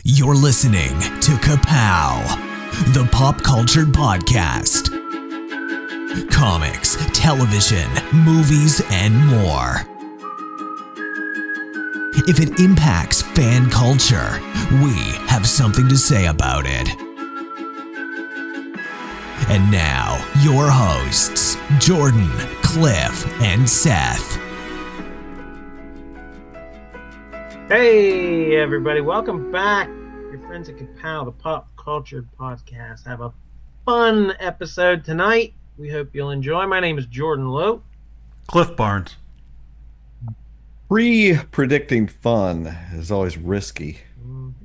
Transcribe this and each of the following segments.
You're listening to Ka-Pow, the pop culture podcast. Comics, television, movies, and more. If it impacts fan culture, we have something to say about it. And now, your hosts, Jordan, Cliff, and Seth. Hey everybody, welcome back. Your friends at Ka-Pow, the pop culture podcast, have a fun episode tonight. We hope you'll enjoy. My name is Jordan Lowe. Cliff Barnes. Predicting fun is always risky.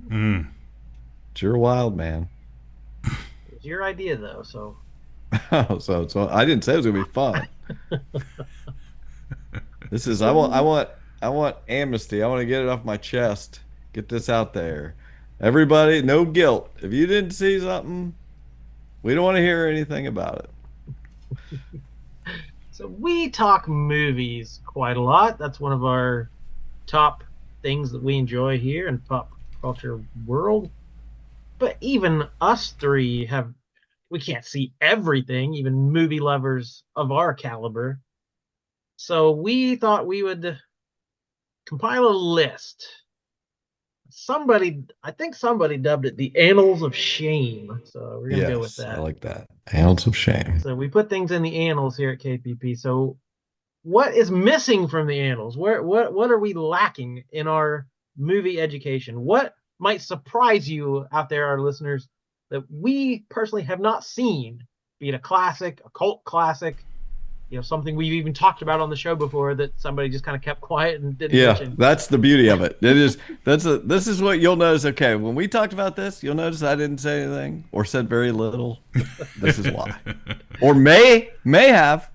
It's your wild man. It's your idea though, so. so I didn't say it was gonna be fun. This is I want amnesty. I want to get it off my chest. Get this out there. Everybody, no guilt. If you didn't see something, we don't want to hear anything about it. So we talk movies quite a lot. That's one of our top things that we enjoy here in pop culture world. But even us three we can't see everything, even movie lovers of our caliber. So we thought we would compile a list. I think somebody dubbed it the Annals of Shame. So we're gonna go with that. I like that. Annals of Shame. So we put things in the annals here at KPP. So what is missing from the annals? What are we lacking in our movie education? What might surprise you out there, our listeners, that we personally have not seen? Be it a classic, a cult classic, something we've even talked about on the show before that somebody just kind of kept quiet and didn't mention. That's the beauty of it. This is what you'll notice. Okay, when we talked about this, you'll notice I didn't say anything or said very little. This is why. Or I may have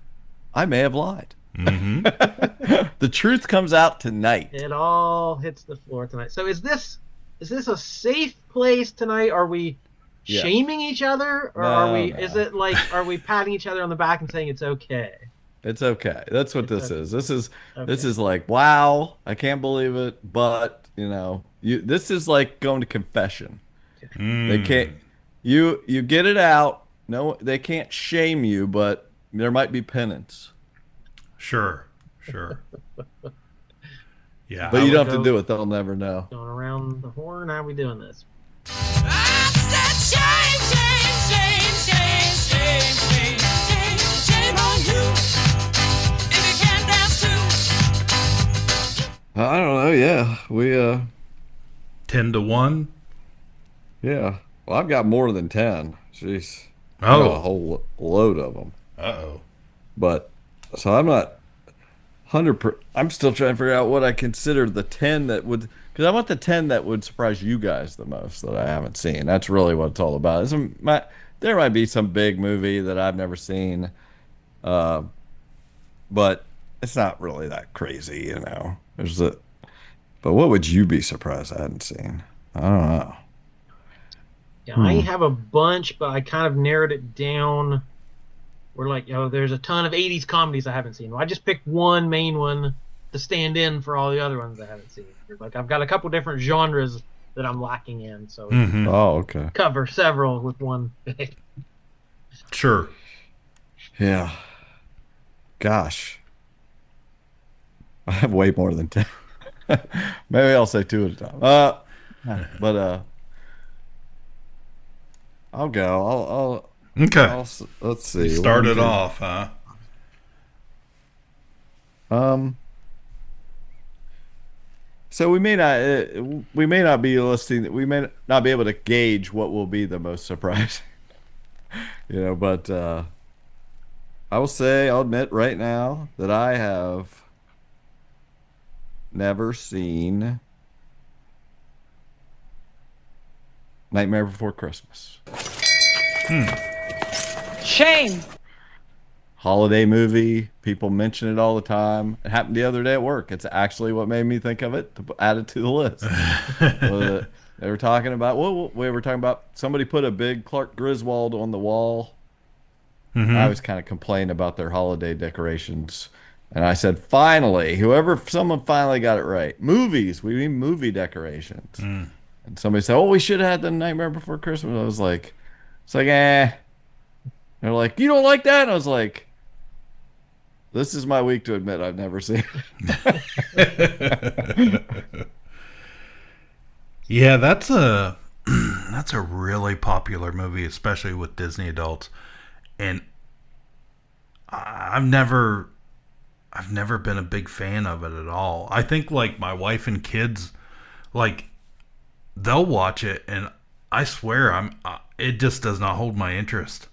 lied. Mm-hmm. The truth comes out tonight. It all hits the floor tonight. So is this a safe place tonight? Are we shaming each other, or are we? No. Is it like, are we patting each other on the back and saying it's okay? It's okay. That's what this is. This is like, wow, I can't believe it, but this is like going to confession. They can't. You get it out. No, they can't shame you, but there might be penance. Sure. Yeah, but you don't have to do it. They'll never know. Going around the horn. How are we doing this? I don't know. Yeah, we 10-1. Yeah. Well, I've got more than 10. Jeez. Oh, a whole load of them. Uh-oh. But so I'm not 100%. I'm still trying to figure out what I consider the 10 that would, because I want the 10 that would surprise you guys the most that I haven't seen. That's really what it's all about. There might be some big movie that I've never seen, but it's not really that crazy, But what would you be surprised I hadn't seen? I don't know. Yeah, I have a bunch, but I kind of narrowed it down. We're like, there's a ton of 80s comedies I haven't seen. Well, I just picked one main one to stand in for all the other ones I haven't seen. Like, I've got a couple different genres that I'm lacking in, so okay. Cover several with one. Sure. Yeah. Gosh. I have way more than 10. Maybe I'll say 2 at a time. But I'll go. Okay. Let's see. Start it off, huh? So we may not be listening. We may not be able to gauge what will be the most surprising. But I'll admit right now that I have never seen Nightmare Before Christmas. Shame. Holiday movie. People mention it all the time. It happened the other day at work. It's actually what made me think of it to add it to the list. They were talking about, somebody put a big Clark Griswold on the wall. Mm-hmm. I was kind of complaining about their holiday decorations. And I said, finally, someone finally got it right. Movies. We mean movie decorations. And somebody said, "Oh, we should have had the Nightmare Before Christmas." I was like, "It's like, eh." They're like, "You don't like that?" And I was like, "This is my week to admit I've never seen it." Yeah, that's a that's a really popular movie, especially with Disney adults. And I've never been a big fan of it at all. I think like my wife and kids, like they'll watch it, and I swear it just does not hold my interest.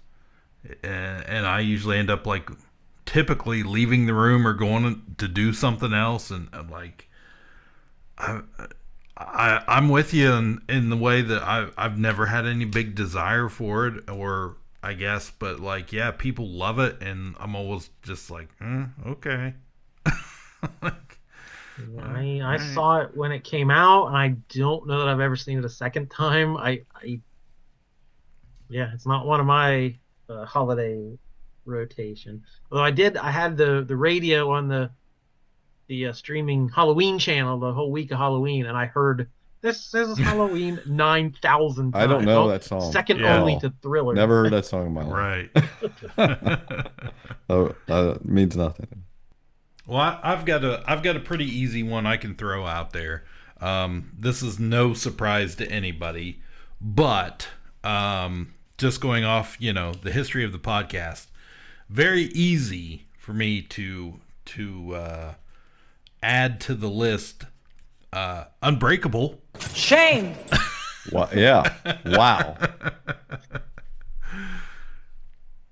And I usually end up like typically leaving the room or going to do something else, and like I, I'm with you in the way that I've never had any big desire for it, or I guess, but like yeah, people love it, and I'm always just like, okay. Like, I all right. saw it when it came out, and I don't know that I've ever seen it a second time. Yeah, it's not one of my holiday rotation. Although I had the radio on the streaming Halloween channel the whole week of Halloween, and I heard this is Halloween 9,000 I don't times. know Oh, that song second Yeah. at only all. to Thriller. Never heard that song in my life. Right. Oh, it means nothing. Well, I've got a pretty easy one I can throw out there. This is no surprise to anybody, but just going off, the history of the podcast, very easy for me to add to the list. Unbreakable. Shame. Yeah. Wow.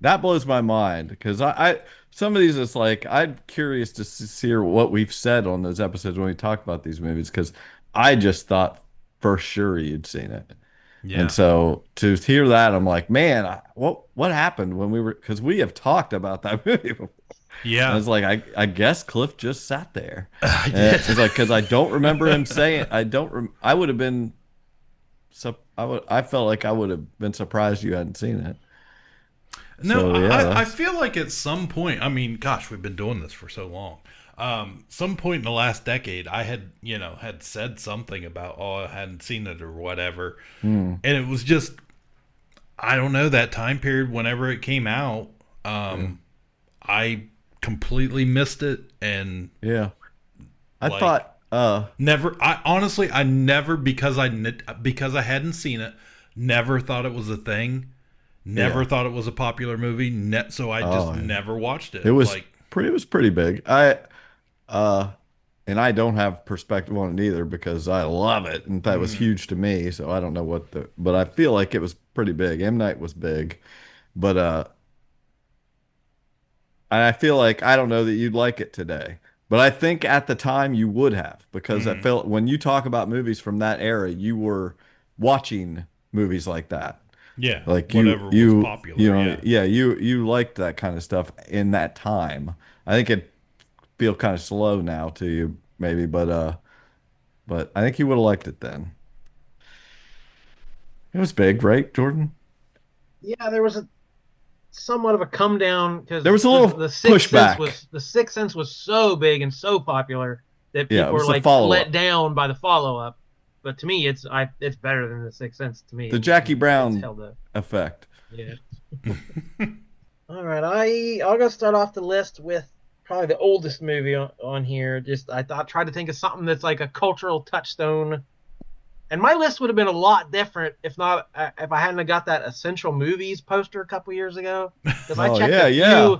That blows my mind because I some of these it's like I'm curious to hear what we've said on those episodes when we talk about these movies because I just thought for sure you'd seen it. Yeah. And so to hear that, I'm like, man, what happened when we were because we have talked about that movie before. Yeah. And it's like I guess Cliff just sat there. I And did. it's like because I don't remember him saying I would have been I felt like I would have been surprised you hadn't seen it. No, So, yeah, I that's- feel like at some point, I mean, gosh, we've been doing this for so long. Some point in the last decade, I had said something about, oh, I hadn't seen it or whatever. And it was just, I don't know, that time period, whenever it came out, I completely missed it and Yeah. I Like- thought I never, because I hadn't seen it, never thought it was a thing. Never Yeah. thought it was a popular movie. So I just Oh, yeah. never watched it. it was like, pretty big. And I don't have perspective on it either because I love it and that was huge to me. So I don't know but I feel like it was pretty big. M. Night was big, but and I feel like I don't know that you'd like it today, but I think at the time you would have because I felt when you talk about movies from that era, you were watching movies like that. yeah, Like whatever you was popular. you liked that kind of stuff in that time. I think it feel kind of slow now to you maybe, but I think you would have liked it then. It was big, right, Jordan? Yeah, there was a somewhat of a come down because There was a little the Sixth Sense pushback. the Sixth Sense was so big and so popular that Yeah, it people was were the like follow-up. let down by the follow up. But to me, it's better than the Sixth Sense to me. The Jackie It's Brown held up. effect. Yeah. All right, I'll go start off the list with probably the oldest movie on here. Just I thought tried to think of something that's like a cultural touchstone, and my list would have been a lot different if I hadn't have got that Essential Movies poster a couple years ago because I Oh, checked yeah, a few. yeah.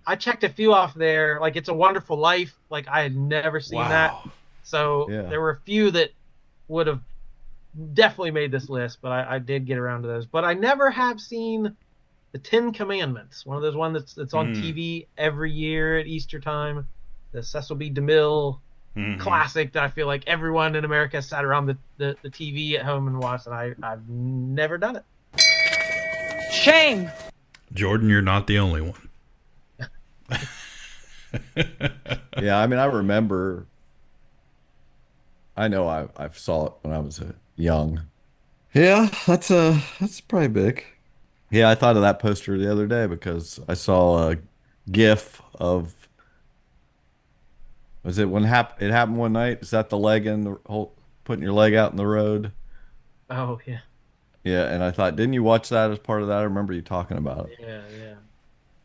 I checked a few off there, like It's a Wonderful Life. Like I had never seen that, Wow. so Yeah. there were a few that would have definitely made this list, but I did get around to those. But I never have seen the Ten Commandments, one of those ones that's on TV every year at Easter time. The Cecil B. DeMille classic that I feel like everyone in America sat around the TV at home and watched, and I've never done it. Shame. Jordan, you're not the only one. Yeah, I mean, I remember. I know I saw it when I was young. Yeah, that's probably big. Yeah, I thought of that poster the other day because I saw a GIF of. Was it when it happened one night? Is that the leg in the whole putting your leg out in the road? Oh yeah, Yeah, and I thought, didn't you watch that as part of that? I remember you talking about it. yeah, yeah.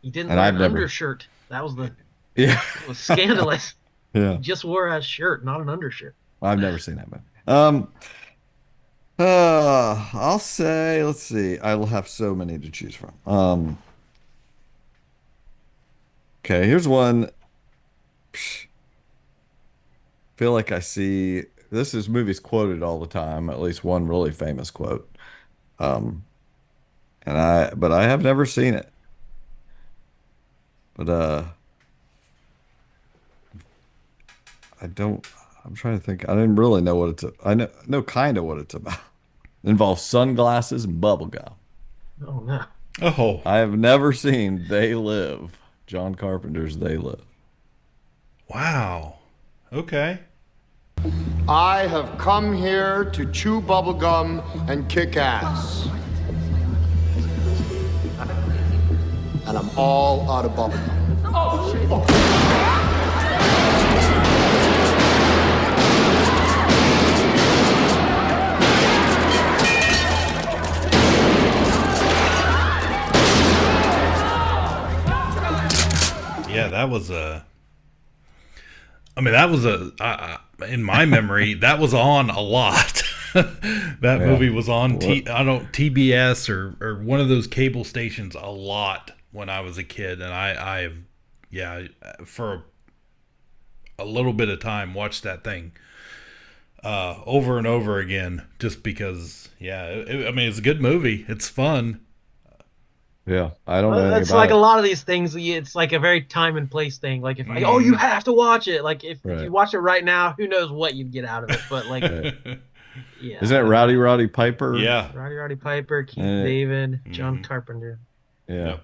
He didn't And wear I've an never. undershirt. Yeah. That was scandalous. He Yeah. just wore a shirt, not an undershirt. I've never seen that movie. I'll say, let's see. I will have so many to choose from. Okay, here's one. Psh, feel like I see this is movies quoted all the time, at least one really famous quote. Um, but I have never seen it. But I don't. I'm trying to think. I didn't really know what it's. I know kind of what it's about. It involves sunglasses and bubble gum. Oh no. Oh, I have never seen They Live. John Carpenter's They Live. wow. Okay. I have come here to chew bubblegum and kick ass. And I'm all out of bubblegum. Yeah, that was a. I mean, that was in my memory, that was on a lot. That movie was on TBS or one of those cable stations a lot when I was a kid, and I for a little bit of time watched that thing over and over again just because. Yeah, I mean, it's a good movie. It's fun. Yeah, I don't know anything It's about like it. a lot of these things. It's like a very time and place thing. Like if oh, you have to watch it. Like if Right. you watch it right now, who knows what you'd get out of it. But like, yeah. Isn't it Rowdy Yeah. Piper? Roddy Piper, Keith Uh, David, John Carpenter. Yeah.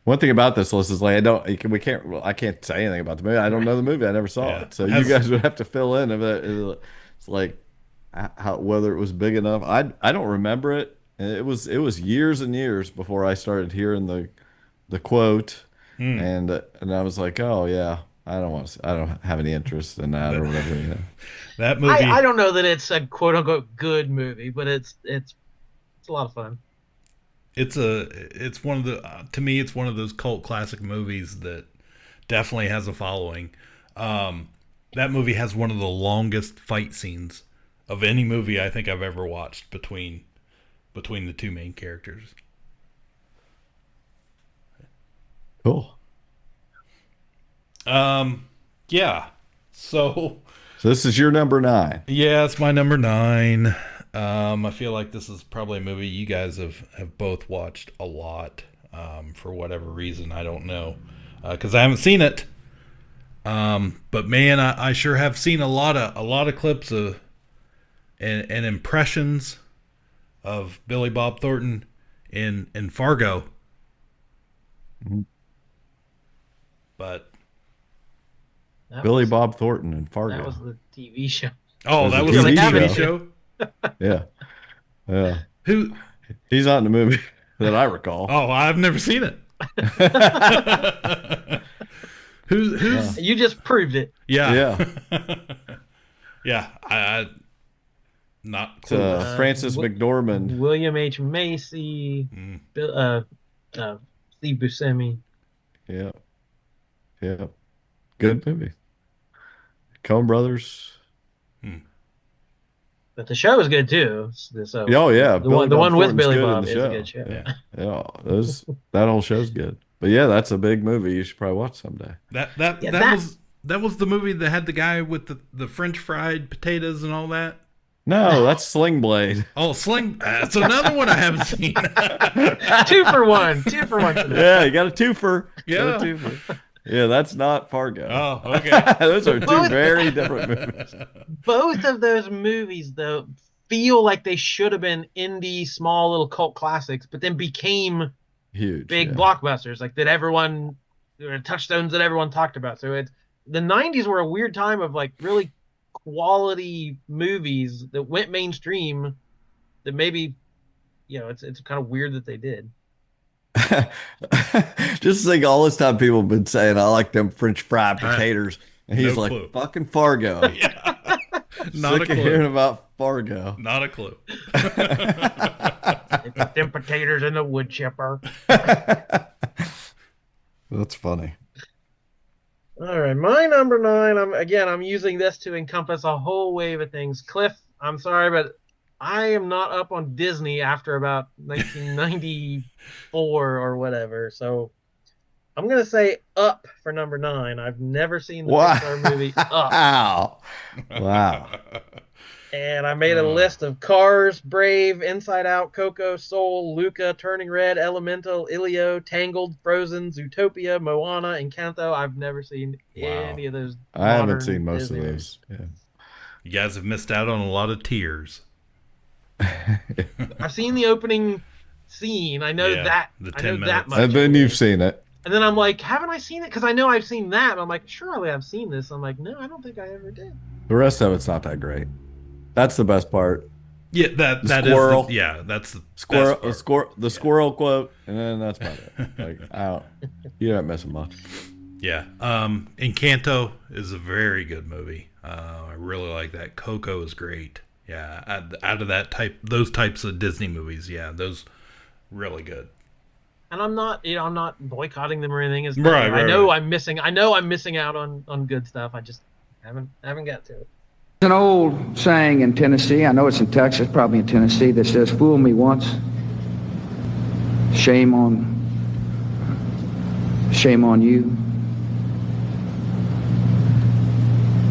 One thing about this list is like I can't say anything about the movie. I don't know the movie. I never saw Yeah. it. So you guys would have to fill in if it's like whether it was big enough. I don't remember it. And it was years and years before I started hearing the quote, and I was like, oh yeah, I don't have any interest in that or whatever. You know. That movie. I don't know that it's a quote unquote good movie, but it's a lot of fun. It's one of the to me it's one of those cult classic movies that definitely has a following. That movie has one of the longest fight scenes of any movie I think I've ever watched between the two main characters. Cool. Yeah. So this is your number 9. yeah, it's my number 9. I feel like this is probably a movie you guys have both watched a lot, for whatever reason. I don't know, because I haven't seen it. But man, I sure have seen a lot of clips of and impressions of Billy Bob Thornton in Fargo. But Billy Bob Thornton in Fargo. That was the TV show. oh, that was a the TV TV show. show. Yeah. Who? He's not in the movie that I recall. Oh, I've never seen it. Who's? You just proved it. Yeah. Yeah. I not It's clueless. Francis McDormand. William H. Macy, Steve Buscemi. Yeah. Good movie. Coen Brothers. But the show is good too. So Oh yeah, the one with Billy Bob is a good good show. Yeah, that whole show's good. But yeah, that's a big movie. You should probably watch someday. That was the movie that had the guy with the French fried potatoes and all that. No, that's Sling Blade. Oh, Sling. That's another one I haven't seen. 2 for 1. 2 for 1 today. Yeah, you got a twofer. Yeah. Got a twofer. Yeah, that's not Fargo. Oh, okay. Those are two very different movies. Both of those movies, though, feel like they should have been indie, small little cult classics, but then became Huge. big yeah. blockbusters, like that everyone, or touchstones that everyone talked about. So the 90s were a weird time of like really quality movies that went mainstream that maybe, it's kind of weird that they did. Just think all this time people have been saying, I like them French fried potatoes. And he's No like, clue. fucking Fargo. Yeah. Not Sick a of clue. hearing about Fargo. Not a clue. They put them potatoes in the wood chipper. That's funny. All right, my number 9. I'm using this to encompass a whole wave of things. Cliff, I'm sorry, but I am not up on Disney after about 1994 or whatever. So I'm gonna say Up for number 9. I've never seen the Pixar movie Up, Wow. Wow. and I made a list of Cars, Brave, Inside Out, Coco, Soul, Luca, Turning Red, Elemental, Ilio, Tangled, Frozen, Zootopia, Moana, Encanto. I've never seen any of those. I haven't modern seen most Disney of movies. those. Yeah. You guys have missed out on a lot of tears. I've seen the opening scene. I know that. The I 10 know that minutes. much. And then you've seen it. And then I'm like, haven't I seen it? Because I know I've seen that. And I'm like, surely I've seen this. I'm like, no, I don't think I ever did. The rest of it's not that great. That's the best part. Yeah, that squirrel. is that's the Squirrel, best part. the squirrel quote, and then that's about it. Like, you're not missing much. Yeah. Encanto is a very good movie. I really like that. Coco is great. Yeah. Out of those types of Disney movies, yeah, those really good. And I'm not boycotting them or anything. Right, I know I'm missing out on good stuff. I just haven't got to it. There's an old saying in Tennessee, I know it's in Texas, probably in Tennessee, that says, "Fool me once, shame on you.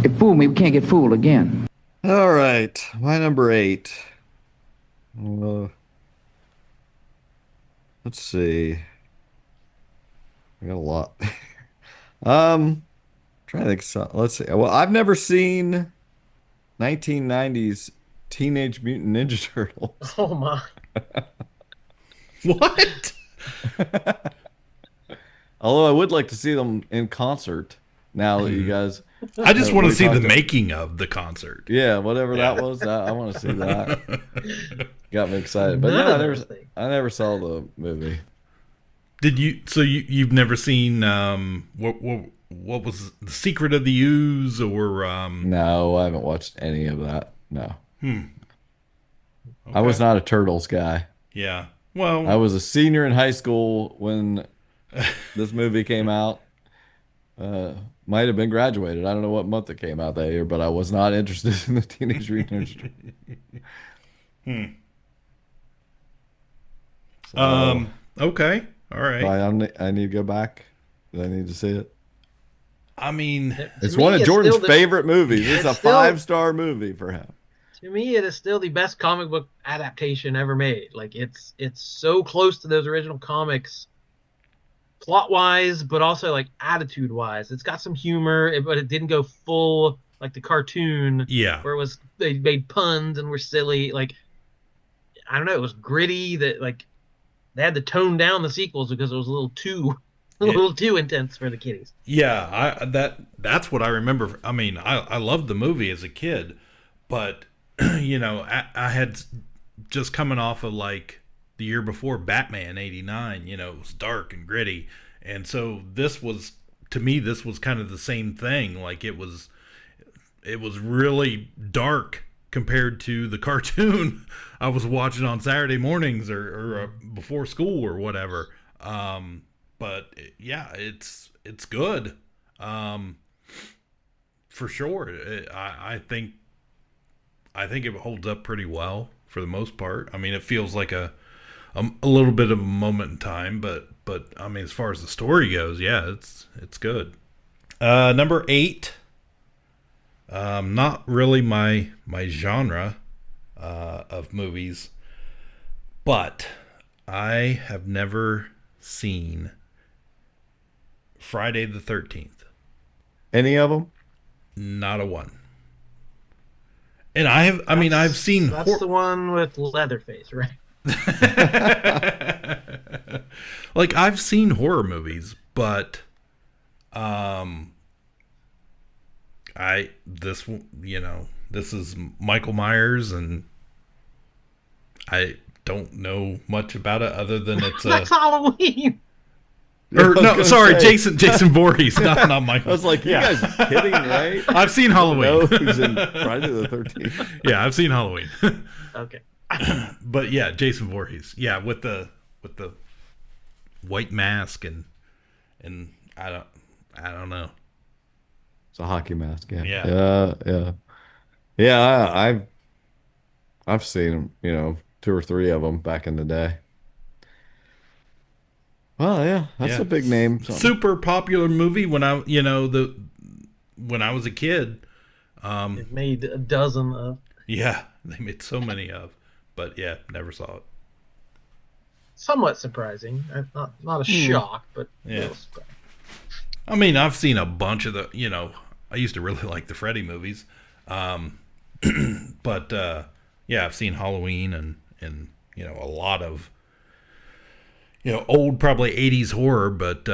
If fool me, we can't get fooled again." All right, my number 8. Let's see. I got a lot. Trying to think. Let's see. Well, I've never seen 1990s Teenage Mutant Ninja Turtles. Oh my! What? Although I would like to see them in concert. Now that you guys, I just want to see the talked making of the concert. yeah, whatever that was, I want to see that. Got me excited, but None no, of those things. I never saw the movie. Did you? So you've never seen what was The Secret of the Ooze or No, I haven't watched any of that. No, Okay. I was not a Turtles guy. Yeah. Well, I was a senior in high school when this movie came out. Might have been graduated. I don't know what month it came out that year, but I was not interested in the Teenage Mutant Ninja Turtles. Okay. All right. I need to go back. I need to see it. I mean, It's To me, one of Jordan's still favorite movies. It's a it's still- 5-star movie for him. To me, it is still the best comic book adaptation ever made. Like it's so close to those original comics, plot wise, but also like attitude wise. It's got some humor, but it didn't go full like the cartoon. yeah. Where it was they made puns and were silly. Like I don't know, it was gritty. That like they had to tone down the sequels because it was a little too intense for the kiddies. Yeah, that's what I remember. I mean, I loved the movie as a kid, but I had just coming off of like the year before Batman '89. It was dark and gritty, and so this was kind of the same thing. Like it was really dark compared to the cartoon I was watching on Saturday mornings or before school or whatever. But yeah, it's good. For sure. I think it holds up pretty well for the most part. I mean, it feels like a little bit of a moment in time, but I mean, as far as the story goes, yeah, it's good. Number 8. Not really my genre of movies, but I have never seen Friday the 13th. Any of them? Not a one. And I've seen That's the one with Leatherface, right? like I've seen horror movies, but this is Michael Myers, and I don't know much about it other than it's That's Halloween. Or I was no, gonna sorry, say. Jason Voorhees, not Michael. I was like, you guys kidding, right? I've seen Halloween. No, who's in Friday the 13th? Yeah, I've seen Halloween. Okay. But yeah, Jason Voorhees. Yeah, with the white mask and I don't know. It's a hockey mask. Yeah. Yeah. Yeah. I've seen them. 2 or 3 of them back in the day. Well, yeah, that's a big name. Something. Super popular movie when I was a kid. It made a dozen of. Yeah, they made so many of, but yeah, never saw it. Somewhat surprising. Not a shock, but Yeah. a little surprising. I mean, I've seen a bunch of the, I used to really like the Freddy movies. But yeah, I've seen Halloween and a lot of old probably 80s horror, but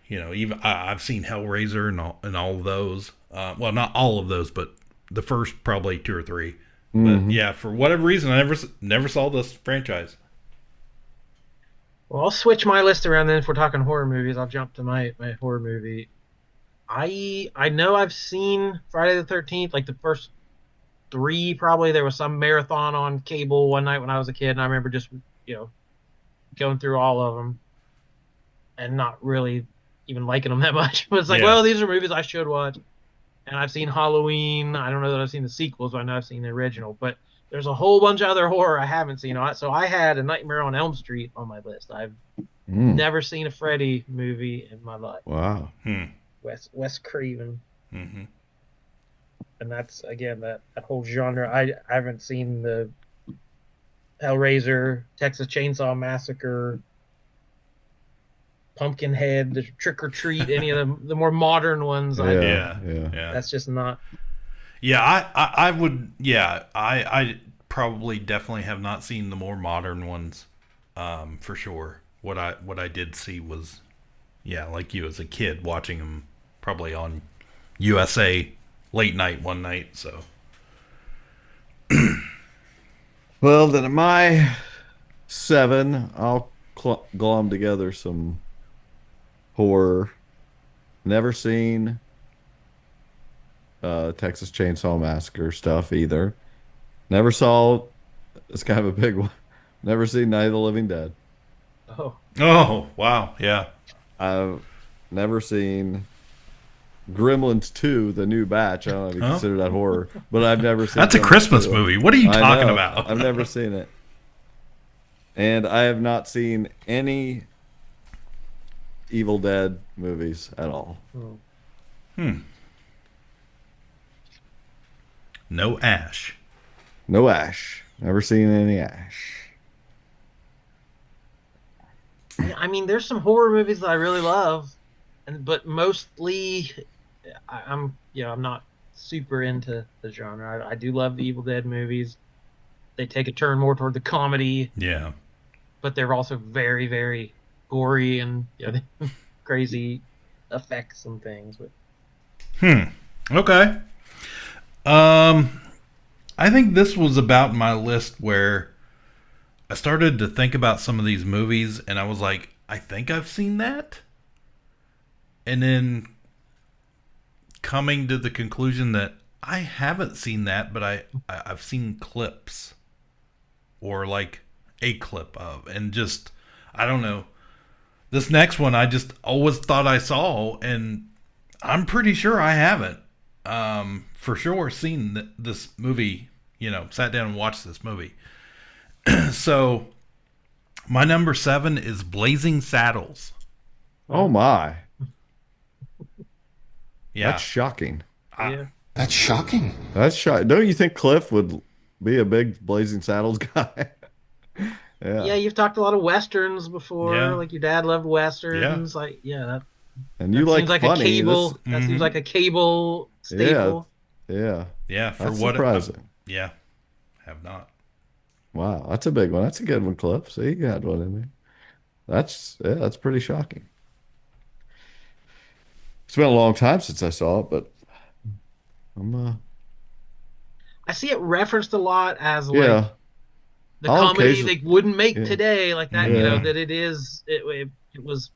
even I've seen Hellraiser and all of those. Well, not all of those, but the first probably 2 or 3. But yeah, for whatever reason, I never saw this franchise. Well, I'll switch my list around then. If we're talking horror movies, I'll jump to my horror movie. I know I've seen Friday the 13th, like the first 3 probably. There was some marathon on cable one night when I was a kid, and I remember just going through all of them and not really even liking them that much. But it's like, well, these are movies I should watch. And I've seen Halloween. I don't know that I've seen the sequels, but I know I've seen the original. But there's a whole bunch of other horror I haven't seen. So I had A Nightmare on Elm Street on my list. I've never seen a Freddy movie in my life. Wow. Wes Craven. Mm-hmm. And that's, again, that whole genre. I haven't seen the Hellraiser, Texas Chainsaw Massacre, Pumpkinhead, the Trick or Treat, any of the more modern ones. Yeah. That's just not. Yeah, I would. Yeah, I probably definitely have not seen the more modern ones, for sure. What I did see was, like you as a kid watching them probably on USA late night one night. So. Well, then at my 7, I'll glom together some horror. Never seen Texas Chainsaw Massacre stuff either. Never saw, it's kind of a big one. Never seen Night of the Living Dead. Oh, wow. Yeah. I've never seen Gremlins 2, the new batch. I don't know if you consider that horror, but I've never seen That's a Gremlins Christmas 2. movie. What are you I talking know. about? I've never seen it. And I have not seen any Evil Dead movies at all. No Ash. No Ash. Never seen any Ash. I mean, there's some horror movies that I really love, but mostly, I'm not super into the genre. I do love the Evil Dead movies. They take a turn more toward the comedy. Yeah. But they're also very, very gory and crazy effects and things. But Okay. I think this was about my list where I started to think about some of these movies and I was like, I think I've seen that. And then coming to the conclusion that I haven't seen that, but I've seen clips or like a clip of, and just, I don't know. This next one I just always thought I saw, and I'm pretty sure I haven't. For sure seen this movie, sat down and watched this movie. So my number 7 is Blazing Saddles. Oh my. Yeah. That's shocking. That's shocking. That's shocking. Don't you think Cliff would be a big Blazing Saddles guy? Yeah, you've talked a lot of westerns before. Yeah. Like your dad loved westerns. Yeah. And you like seems like funny. a cable. That seems like a cable staple. Yeah. Yeah, for That's what surprising. yeah. Have not. Wow, that's a big one. That's a good one, Cliff. See, you had one in there. That's pretty shocking. It's been a long time since I saw it, but I see it referenced a lot as yeah. like the I'll comedy occasionally- they wouldn't make Yeah. today, like that. Yeah. That it was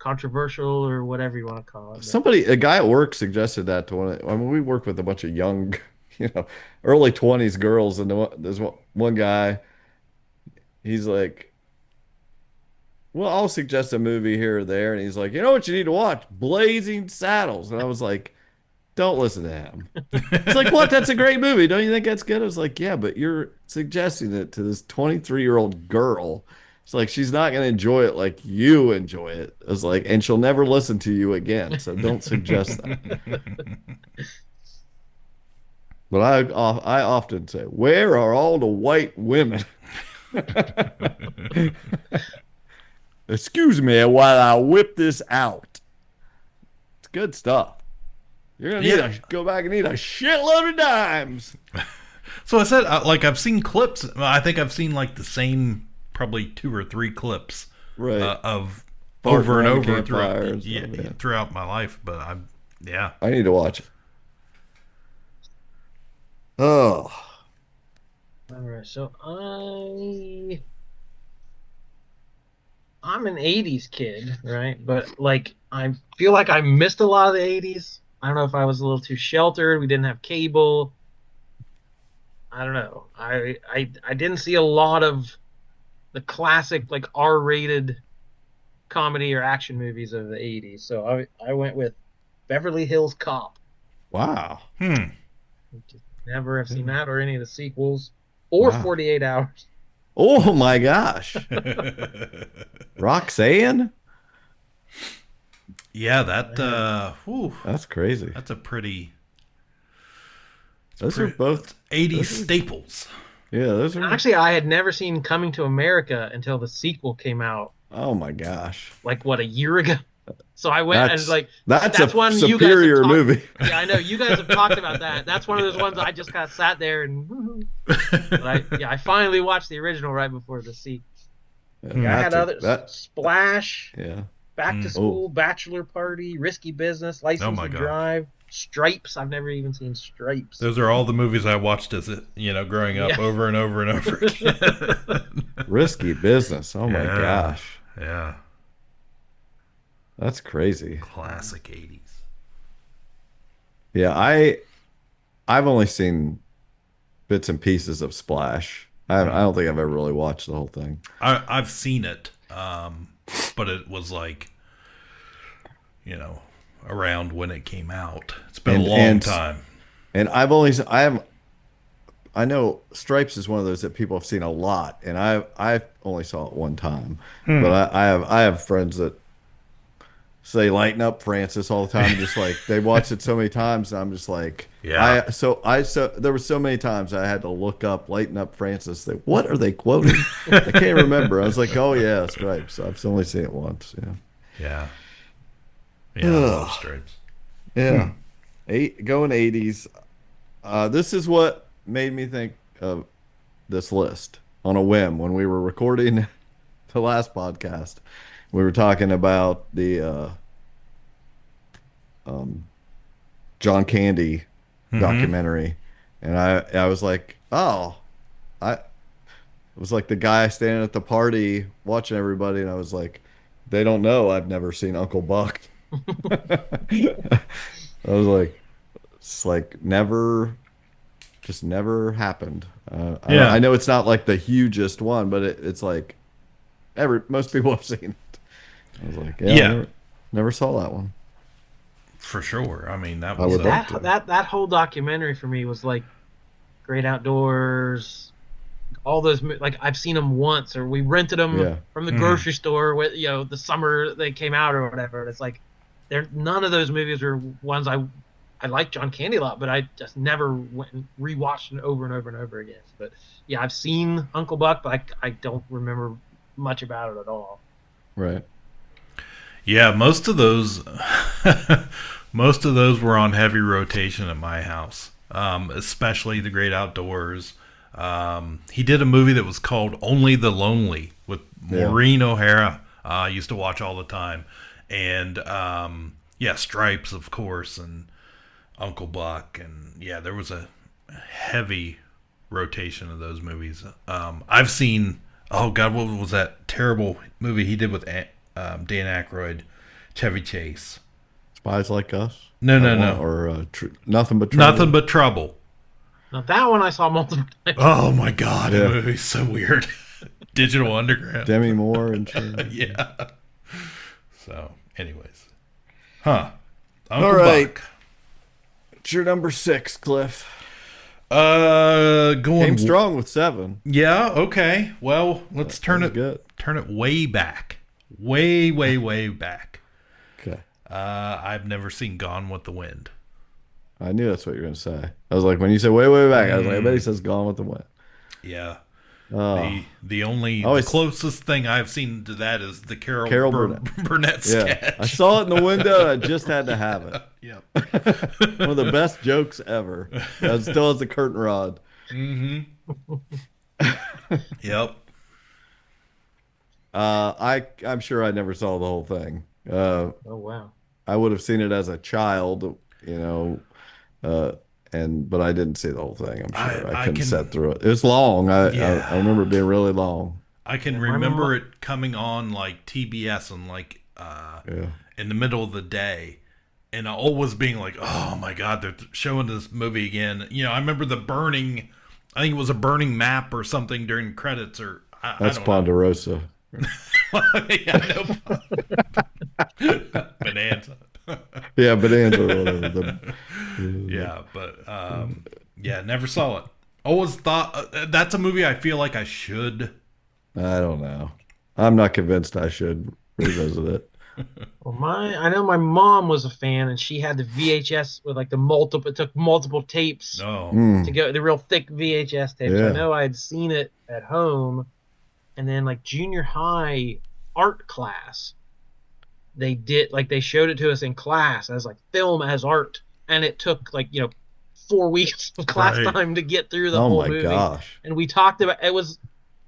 controversial or whatever you want to call it. A guy at work suggested that to we work with a bunch of young, early 20s girls, and there's one guy, he's like, well, I'll suggest a movie here or there, and he's like, you know what you need to watch? Blazing Saddles. And I was like, don't listen to him. It's like, what? That's a great movie. Don't you think that's good? I was like, yeah, but you're suggesting it to this 23-year-old girl. It's like, she's not going to enjoy it like you enjoy it. I was like, and she'll never listen to you again. So don't suggest that. But I often say, where are all the white women? Excuse me while I whip this out. It's good stuff. You're going to need to go back and need a shitload of dimes. So I said, I've seen clips. I think I've seen like the same, probably 2 or 3 clips of over and over throughout my life. But I need to watch it. Oh. All right. So I'm an 80s kid, right? But like, I feel like I missed a lot of the 80s. I don't know if I was a little too sheltered. We didn't have cable. I don't know. I didn't see a lot of the classic like R-rated comedy or action movies of the 80s. So I went with Beverly Hills Cop. Wow. Never have seen that or any of the sequels or 48 Hours. Oh my gosh. Roxanne? Yeah, that's crazy. That's a pretty. Those are both 80s staples. Yeah, those are. Actually, I had never seen Coming to America until the sequel came out. Oh my gosh! Like what, a year ago? So I went and like that's a one superior movie. Yeah, I know you guys have talked about that. That's one of those ones I just kind of sat there and. But I finally watched the original right before the sequel. Yeah, I had others. Splash. Yeah. Back to School, Bachelor Party, Risky Business, License to Drive, Stripes. I've never even seen Stripes. Those are all the movies I watched as growing up over and over and over again. Risky Business. Oh my gosh. Yeah. That's crazy. Classic 80s. Yeah, I've only seen bits and pieces of Splash. I don't think I've ever really watched the whole thing. I've seen it. But it was like, around when it came out. It's been a long time. And I know Stripes is one of those that people have seen a lot, and I only saw it one time. But I have friends that say "Lighten Up, Francis" all the time. Just like they watched it so many times, and I'm just like, So there were so many times I had to look up "Lighten Up, Francis." What are they quoting? I can't remember. I was like, oh yeah, Stripes. I've only seen it once. Yeah. I love Stripes. Yeah. Going 80s. This is what made me think of this list on a whim when we were recording the last podcast. We were talking about the John Candy documentary, and I was like, it was like the guy standing at the party watching everybody, and I was like, they don't know I've never seen Uncle Buck. I was like, it's like just never happened. I know it's not like the hugest one, but it's like most people have seen it. I was like, never saw that one. For sure. I mean, that was that whole documentary for me was like Great Outdoors, all those, like I've seen them once, or we rented them from the grocery store with the summer they came out or whatever. And it's like none of those movies are ones I like John Candy a lot, but I just never went and rewatched it over and over and over again. But yeah, I've seen Uncle Buck, but I don't remember much about it at all. Right. Yeah, most of those were on heavy rotation at my house, especially The Great Outdoors. He did a movie that was called Only the Lonely with Maureen O'Hara. I used to watch all the time. And, Stripes, of course, and Uncle Buck. And, there was a heavy rotation of those movies. I've seen, what was that terrible movie he did with Dan Aykroyd? Chevy Chase. Spies Like Us? No. Or Nothing But Trouble? Nothing But Trouble. Now that one I saw multiple times. Oh my God, Yeah. that movie's so weird. Digital Underground. Demi Moore and shit. Yeah. So, anyways. Huh. All right. It's your number 6, Cliff. Going Came strong with 7. Yeah, okay. Well, let's turn it good. turn it way back. Way back. Okay. I've never seen Gone with the Wind. I knew that's what you were going to say. I was like, when you said way back, I was like, I bet he says Gone with the Wind. Yeah. Oh. The closest thing I've seen to that is the Carol Burnett sketch. Yeah. I saw it in the window and I just had to have it. Yep. One of the best jokes ever. That still has the curtain rod. Mm-hmm. Yep. I'm sure I never saw the whole thing. Oh wow. I would have seen it as a child, but I didn't see the whole thing. I'm sure I couldn't sit through it. It was long. I remember it being really long. I can remember it coming on like TBS and like in the middle of the day, and always being like, "Oh my God, they're showing this movie again." I remember the burning. I think it was a burning map or something during credits, or That's I don't Ponderosa. Yeah, Bonanza. Yeah, Bonanza or whatever. Yeah, but never saw it. Always thought that's a movie I feel like I should. I don't know. I'm not convinced I should revisit it. Well, I know my mom was a fan, and she had the VHS with like it took multiple tapes to go, the real thick VHS tapes. Yeah. I know I'd seen it at home, and then like junior high art class, they showed it to us in class as like film as art, and it took 4 weeks of class time to get through the whole movie. Oh my gosh. And we talked about it was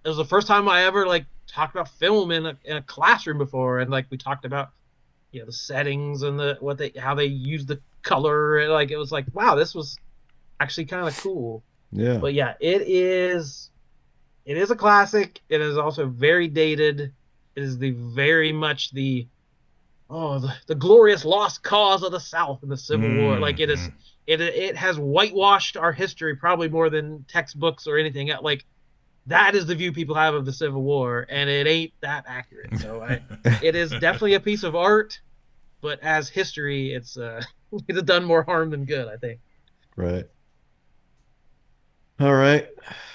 the first time I ever talked about film in a classroom before, and we talked about the settings and how they use the color, and it was like, wow, this was actually kind of cool. Yeah. But yeah, it is a classic. It is also very dated. It is very much the glorious lost cause of the South in the Civil War. It has whitewashed our history probably more than textbooks or anything. That is the view people have of the Civil War, and it ain't that accurate. So it is definitely a piece of art, but as history, it's done more harm than good, I think. Right. All right,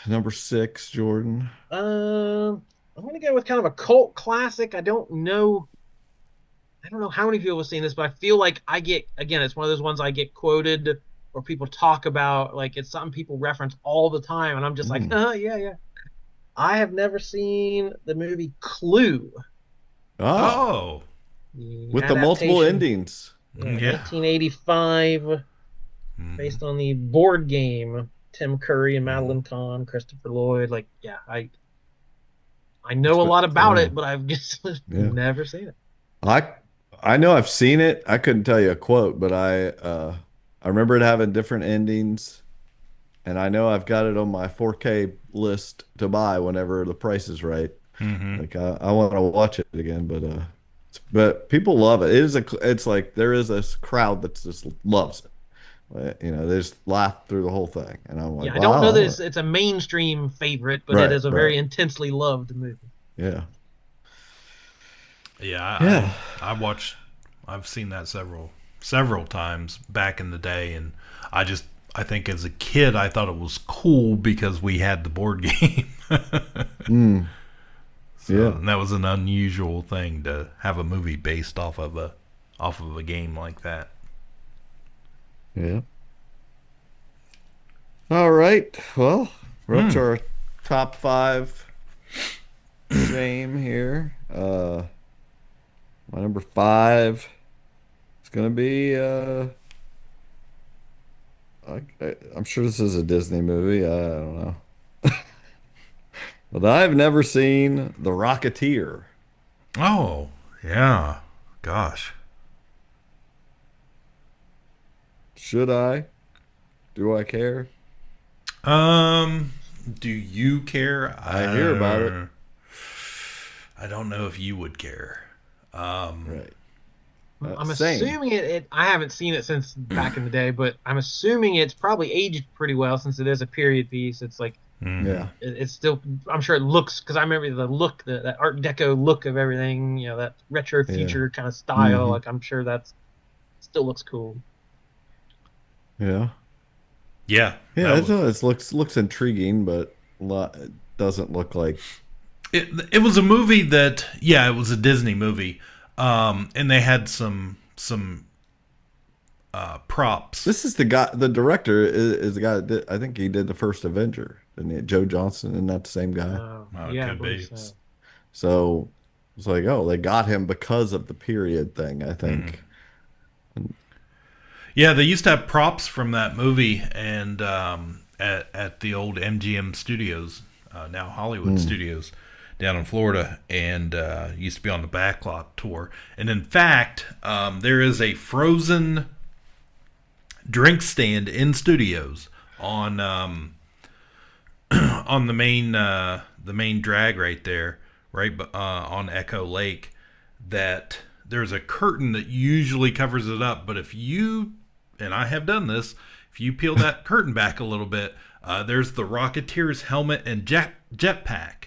number 6, Jordan. I'm gonna go with kind of a cult classic. I don't know how many people have seen this, but I feel like it's one of those ones I get quoted or people talk about. It's something people reference all the time, and I'm just like, yeah. I have never seen the movie Clue. Oh. With the multiple endings. 1985, based on the board game. Tim Curry and Madeline Kahn, Christopher Lloyd. I know a lot about it, but I've just never seen it. I know I've seen it. I couldn't tell you a quote, but I remember it having different endings. And I know I've got it on my 4K list to buy whenever the price is right. Mm-hmm. I want to watch it again, but people love it. It's like there is this crowd that just loves it. They just laugh through the whole thing, and I'm like, I don't know that it's a mainstream favorite, but it is a very intensely loved movie. Yeah. Yeah. I've seen that several times back in the day, and I think as a kid, I thought it was cool because we had the board game. And that was an unusual thing to have a movie based off of a game like that. Yeah. All right. Well, we're up to our top 5 game here. My number 5 is going to be I'm sure this is a Disney movie. I don't know. But I've never seen The Rocketeer. Oh, yeah. Gosh. Should I? Do I care? Do you care? I hear about it. I don't know if you would care. Right. I'm Same. assuming it. I haven't seen it since back in the day, but I'm assuming it's probably aged pretty well since it is a period piece. It's like Yeah. it's still. I'm sure it looks because I remember the look, that Art Deco look of everything. You know, that retro Yeah. future kind of style. Mhm. Like I'm sure that's still looks cool. Yeah. Yeah. Yeah, that it looks intriguing, but it doesn't look like. it was a movie that, yeah, it was a Disney movie, and they had some props. This is the guy. The director is the guy that I think he did the first Avenger, didn't he? Joe Johnston, isn't that the same guy? It Yeah, I could believe be. so. So it's like, oh, they got him because of the period thing, I think. Yeah, they used to have props from that movie, and at the old MGM Studios, now Hollywood Studios, down in Florida, and used to be on the Backlot tour. And in fact, there is a frozen drink stand in studios on on the main drag right there, right on Echo Lake. That there's a curtain that usually covers it up, but if you, and I have done this, if you peel that curtain back a little bit, there's the Rocketeer's helmet and jetpack.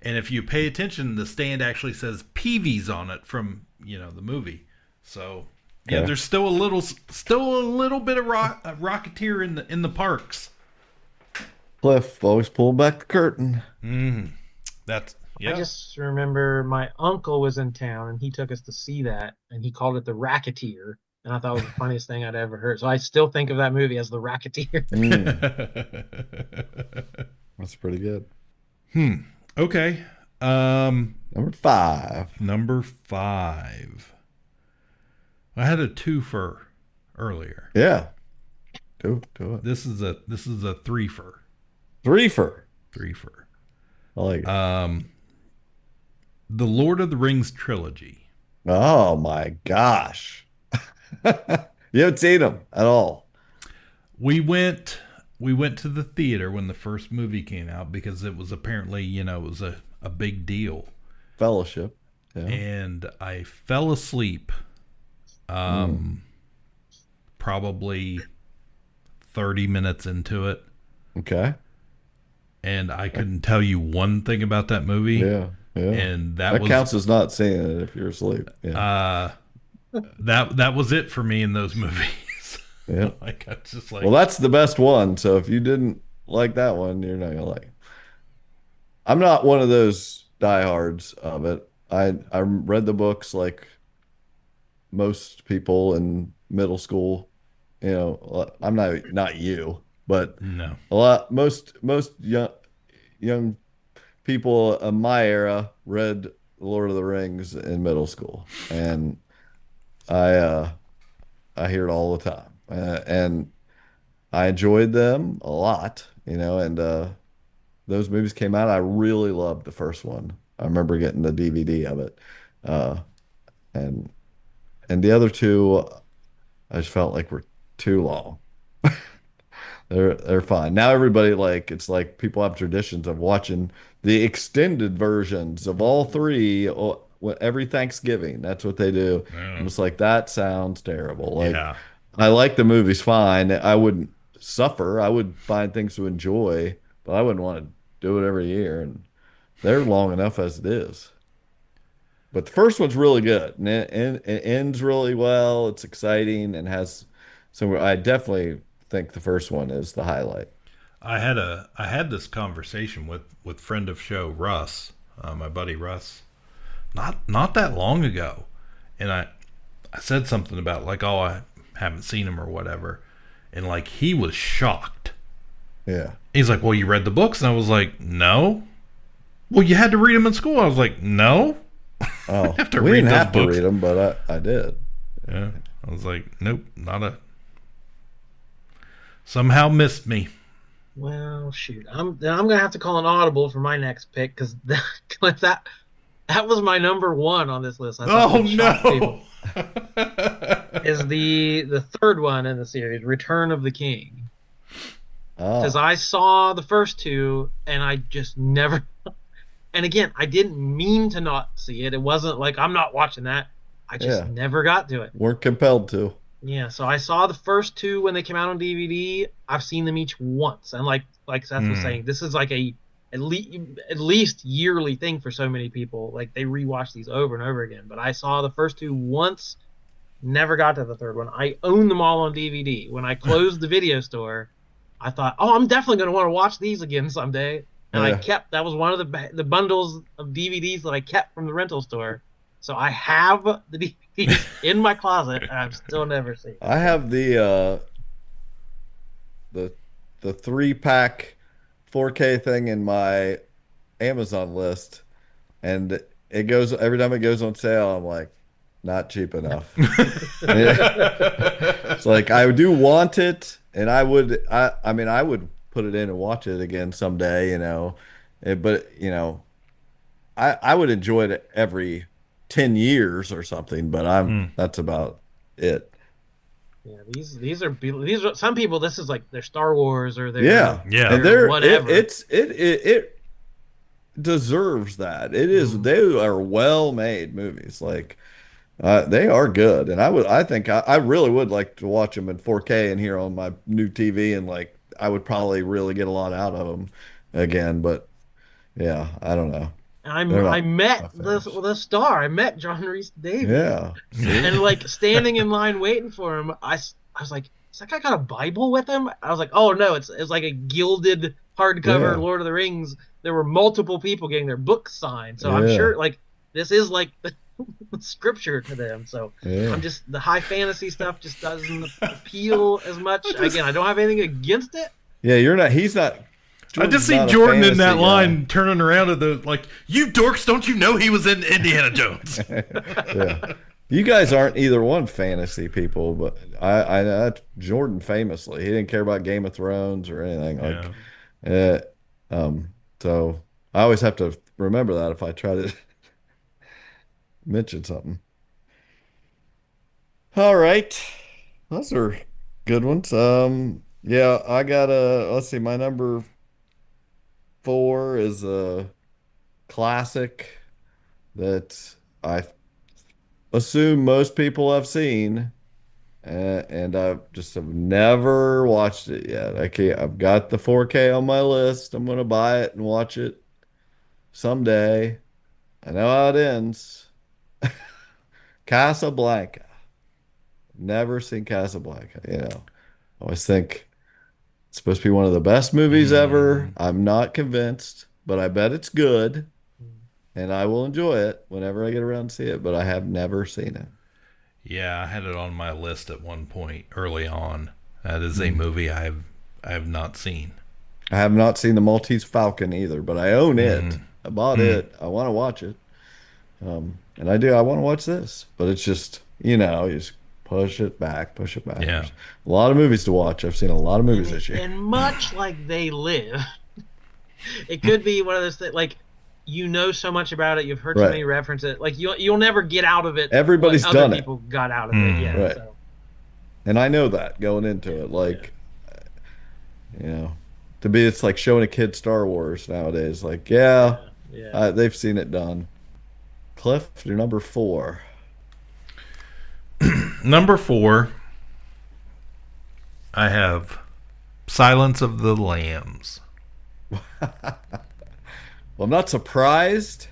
And if you pay attention, the stand actually says Peavy's on it from, the movie. So yeah, Okay. there's still a little bit of Rocketeer in the parks. Cliff always pulled back the curtain. That's I just remember my uncle was in town and he took us to see that, and he called it the Racketeer, and I thought it was the funniest thing I'd ever heard. So I still think of that movie as the Racketeer. That's pretty good. Okay. Number 5. Number 5. I had a twofer earlier. Yeah. Do it. This is a threefer. Threefer. I like it. The Lord of the Rings trilogy. Oh my gosh. You haven't seen them at all. We went to the theater when the first movie came out because it was apparently, it was a big deal. Fellowship. Yeah. And I fell asleep probably 30 minutes into it. Okay. And I couldn't tell you one thing about that movie. Yeah. And that counts as not seeing it if you're asleep. Yeah. That was it for me in those movies. Yeah. Like, I just like, Well, that's the best one. So if you didn't like that one, you're not gonna like it. I'm not one of those diehards of it. I read the books like most people in middle school. I'm not you, but no. most young people of my era read The Lord of the Rings in middle school, and I hear it all the time, and I enjoyed them a lot, and those movies came out. I really loved the first one. I remember getting the DVD of it, and the other two, I just felt like were too long. They're fine. Now everybody, like, it's like people have traditions of watching the extended versions of all three every Thanksgiving. That's what they do. Yeah. I'm just like, that sounds terrible. Like, Yeah. I like the movies fine. I wouldn't suffer. I would find things to enjoy, but I wouldn't want to do it every year. And they're long enough as it is. But the first one's really good, and it ends really well. It's exciting and has some. I definitely think the first one is the highlight. I had this conversation with friend of show Russ, my buddy Russ, not that long ago, and I said something about like, oh, I haven't seen him or whatever, and like he was shocked. Yeah. He's like, well, you read the books, and I was like, no. Well, you had to read them in school. I was like, no. Oh, have to we read didn't those have to books. read them, but I did. Yeah, I was like, nope, somehow missed me. Well, shoot, I'm gonna have to call an audible for my next pick because that was my number one on this list. I thought Oh it would shock no! people. Is the third one in the series, Return of the King? Because Oh, I saw the first two and I just never. And again, I didn't mean to not see it. It wasn't like I'm not watching that. I just Yeah. never got to it. Weren't compelled to. Yeah, so I saw the first two when they came out on DVD. I've seen them each once, and like Seth was saying, this is like a at least yearly thing for so many people. Like they rewatch these over and over again. But I saw the first two once, never got to the third one. I own them all on DVD. When I closed the video store, I thought, oh, I'm definitely going to want to watch these again someday. And I Yeah. that was one of the bundles of DVDs that I kept from the rental store. So I have the DVDs in my closet, and I've still never seen. I have the 3-pack 4K thing in my Amazon list, and it goes every time it goes on sale. I'm like, not cheap enough. It's like I do want it, and I mean I would put it in and watch it again someday, but I would enjoy it every 10 years or something, but that's about it. Yeah, these are some people. This is like their Star Wars or their Yeah. And whatever. it deserves that. It is they are well made movies. Like they are good, and I think I really would like to watch them in 4K and here on my new TV, and like I would probably really get a lot out of them again. But yeah, I don't know. I met my faves. the star. I met John Rhys Davies. Yeah, And like standing in line waiting for him, I was like, "Is that guy got a Bible with him?" I was like, "Oh no, it's like a gilded hardcover Yeah. Lord of the Rings." There were multiple people getting their books signed, so I'm Yeah. sure like this is like the scripture to them. So Yeah. I'm just the high fantasy stuff just doesn't appeal as much. Again, I don't have anything against it. Yeah, he's not. I just Jordan's see not a Jordan in that fantasy guy. line turning around at the like, you dorks, don't you know he was in Indiana Jones? Yeah. You guys aren't either one fantasy people, but I Jordan famously, he didn't care about Game of Thrones or anything so I always have to remember that if I try to mention something. All right. Those are good ones. Yeah, I got let's see, my number 4 is a classic that I assume most people have seen, and I just have never watched it yet. I've got the 4K on my list. I'm gonna buy it and watch it someday. I know how it ends. Casablanca. Never seen Casablanca. I always think it's supposed to be one of the best movies ever. I'm not convinced, but I bet it's good, and I will enjoy it whenever I get around to see it. But I have never seen it. Yeah, I had it on my list at one point early on. That is a movie I have not seen. I have not seen the Maltese Falcon either, but I own it. I bought it. I want to watch it. And I do. I want to watch this, but it's just, you just push it back. Yeah. There's a lot of movies to watch. I've seen a lot of movies this year. And much like They Live, it could be one of those things like so much about it, you've heard so Right. many references, like you'll never get out of it. Everybody's what done other it. people got out of it, yeah. Right. So. And I know that going into it, like, to be, it's like showing a kid Star Wars nowadays. Like, Yeah. they've seen it done. Cliff, you're number 4. Number 4, I have Silence of the Lambs. Well, I'm not surprised,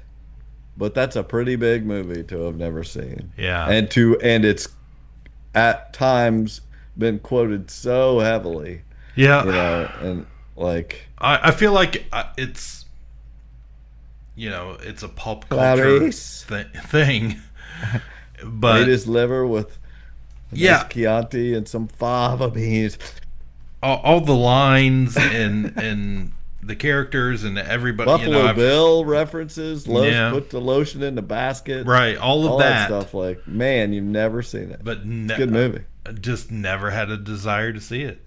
but that's a pretty big movie to have never seen. Yeah. And it's at times been quoted so heavily, Yeah. and like I feel like it's it's a pop culture Clarice thing, but ate his liver with Yeah. Chianti and some fava beans. all the lines and the characters and everybody, Buffalo Bill references. Yeah. Put the lotion in the basket. right, all of that that, stuff. Like, man, you've never seen it. but It's a good movie. I just never had a desire to see it.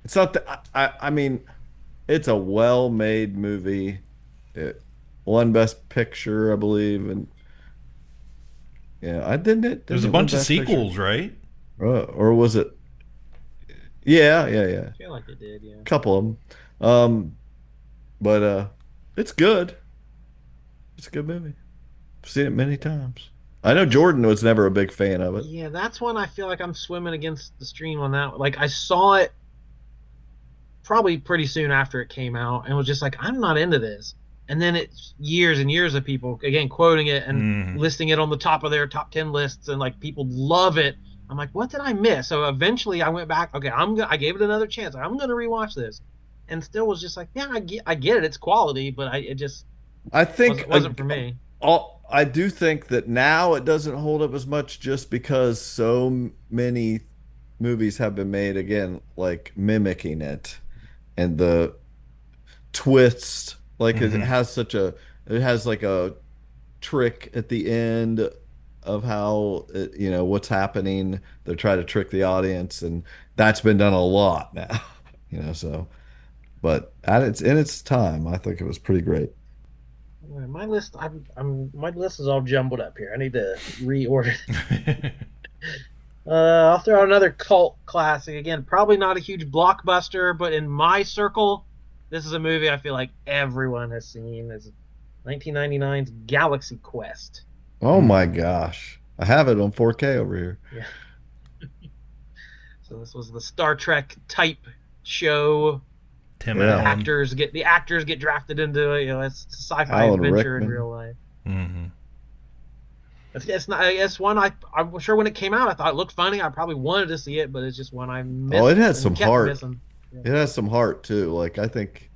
It's not that I mean, it's a well-made movie. It won Best Picture, I believe, and I didn't it. There's a Didn't it win bunch of Best Picture? sequels, right? Or was it? Yeah. I feel like it did, yeah. Couple of them. But it's good. It's a good movie. I've seen it many times. I know Jordan was never a big fan of it. Yeah, that's one I feel like I'm swimming against the stream on that. Like I saw it probably pretty soon after it came out and was just like, I'm not into this. And then it's years and years of people again quoting it and listing it on the top of their top 10 lists, and like people love it. I'm like, what did I miss? So eventually I went back. Okay, I gave it another chance. I'm gonna rewatch this, and still was just like, yeah, I get it. It's quality, but it just I think wasn't for me. I do think that now it doesn't hold up as much just because so many movies have been made again, like mimicking it, and the twist, like it has like a trick at the end of how what's happening. They try to trick the audience, and that's been done a lot now. So but in its time, I think it was pretty great. My list, my list is all jumbled up here. I need to reorder. I'll throw out another cult classic again. Probably not a huge blockbuster, but in my circle, this is a movie I feel like everyone has seen. It's 1999's Galaxy Quest. Oh my gosh, I have it on 4K over here. Yeah. So this was the Star Trek type show. Tim The Allen. actors get drafted into it. It's a sci-fi Alan adventure in Rickman. real life. Mm-hmm. It's not. It's one I'm sure when it came out, I thought it looked funny. I probably wanted to see it, but it's just one I missed. Oh, it has and some kept heart. missing. It has some heart too. Like I think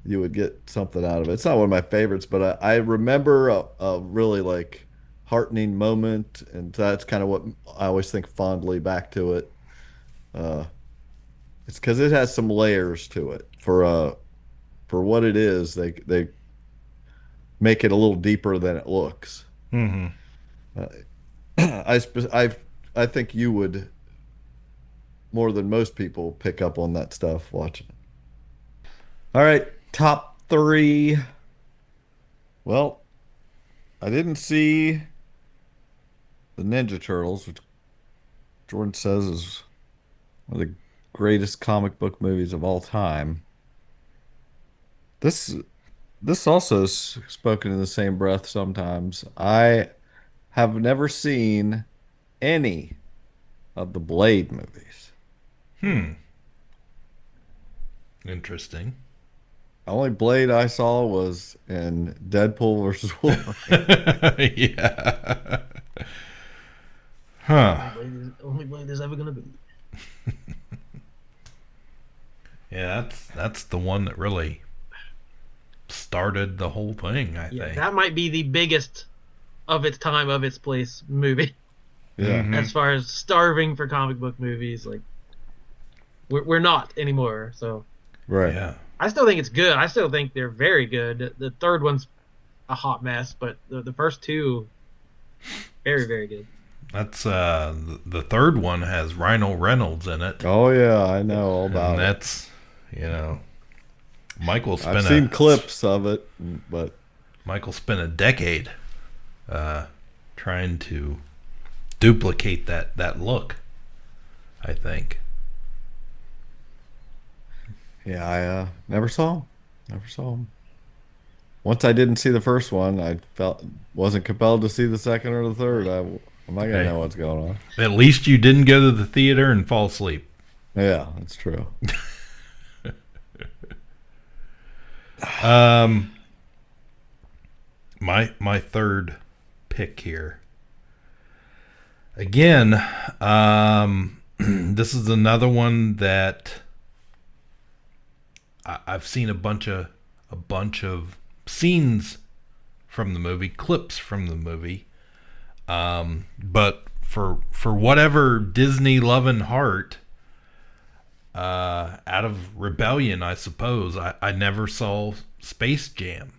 you would get something out of it. It's not one of my favorites, but I remember a really like heartening moment, and that's kind of what I always think fondly back to it. It's because it has some layers to it for what it is. They make it a little deeper than it looks. Mm-hmm. I think you would more than most people pick up on that stuff watching it. All right, top three. Well, I didn't see the Ninja Turtles, which Jordan says is one of the greatest comic book movies of all time. This also is spoken in the same breath sometimes. I have never seen any of the Blade movies. Interesting. The only Blade I saw was in Deadpool versus Wolverine. Yeah. Huh. Only Blade there's ever gonna be. Yeah, that's the one that really started the whole thing, I think. That might be the biggest of its time, of its place movie. Yeah. Mhm. As far as starving for comic book movies, like we're not anymore. So Right. Yeah. I still think it's good. I still think they're very good. The third one's a hot mess, but the first two, very, very good. That's the third one has Rhino Reynolds in it. Oh yeah, I know all And about it. that's, Michael I've seen clips of it, but Michael spent a decade trying to duplicate that look, I think. yeah, I never saw him. Never saw him. Once I didn't see the first one, I wasn't compelled to see the second or the third. I'm not gonna Hey. know what's going on. At least you didn't go to the theater and fall asleep. Yeah, that's true. My third pick here. Again, this is another one that I've seen a bunch of scenes from the movie, clips from the movie. But for whatever Disney loving heart, out of rebellion, I suppose, I never saw Space Jam.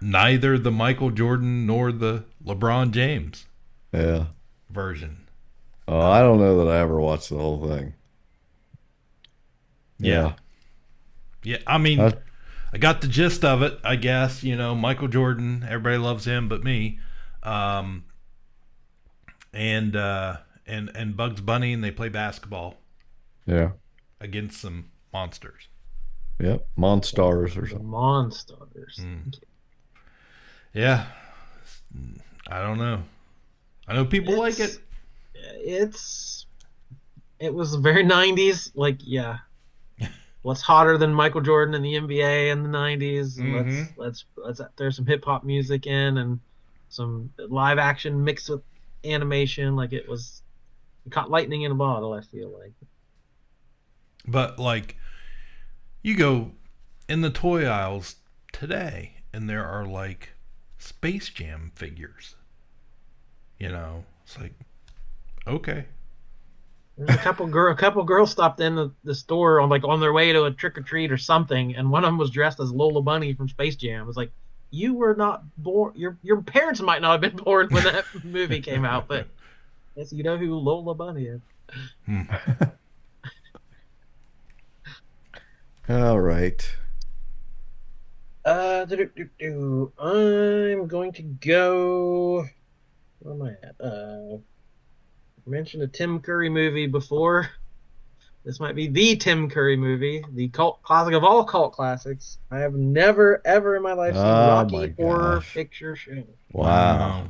Neither the Michael Jordan nor the LeBron James Yeah. version. Oh, I don't know that I ever watched the whole thing. Yeah. I mean, Uh, I got the gist of it, I guess. Michael Jordan, everybody loves him but me. And Bugs Bunny, and they play basketball Yeah. against some monsters. Yep. Monstars or The something. Monstars. Yeah. I don't know. I know people like it. It's it was very 90s. Like, yeah, what's hotter than Michael Jordan in the NBA in the 90s? Mm-hmm. Let's throw some hip hop music in and some live action mixed with animation. Like it caught lightning in a bottle. I feel like. But like, you go in the toy aisles today, and there are like Space Jam figures. It's like, okay. There's a couple girls stopped in the store on their way to a trick or treat or something, and one of them was dressed as Lola Bunny from Space Jam. It was like, you were not born. Your parents might not have been born when that movie came out, but yes, you know who Lola Bunny is. All right. I'm going to go. Where am I at? I mentioned a Tim Curry movie before. This might be the Tim Curry movie, the cult classic of all cult classics. I have never, ever in my life seen Oh my Rocky Horror gosh. Picture Show. Wow.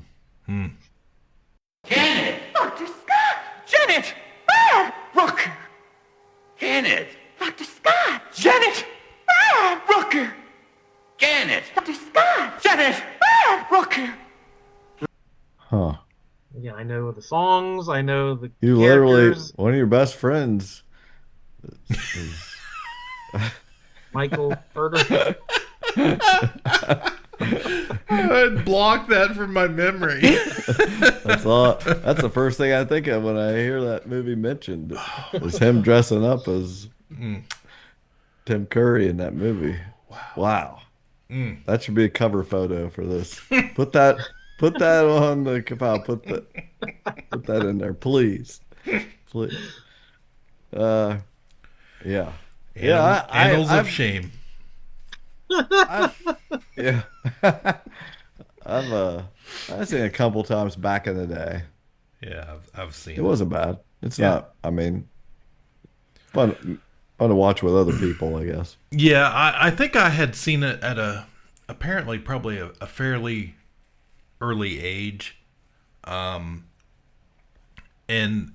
Janet! Dr. Scott! Janet! Bad! Rucker! Janet! Dr. Scott! Janet! Bad! Rucker! Janet! Dr. Scott! Janet! Bad! Rucker! Huh. Yeah, I know the songs. I know the You literally, characters. one of your best friends Michael Furter. I'd block that from my memory. That's the first thing I think of when I hear that movie mentioned. Is him dressing up as Tim Curry in that movie. Wow. That should be a cover photo for this. Put that on the Ka-Pow. Put that in there, please. Please. Yeah. Yeah, Annals of I've Shame. yeah. I've seen it a couple times back in the day. Yeah, I've seen It wasn't bad. It's not. I mean, fun to watch with other people, I guess. Yeah, I think I had seen it at apparently probably a fairly early age, and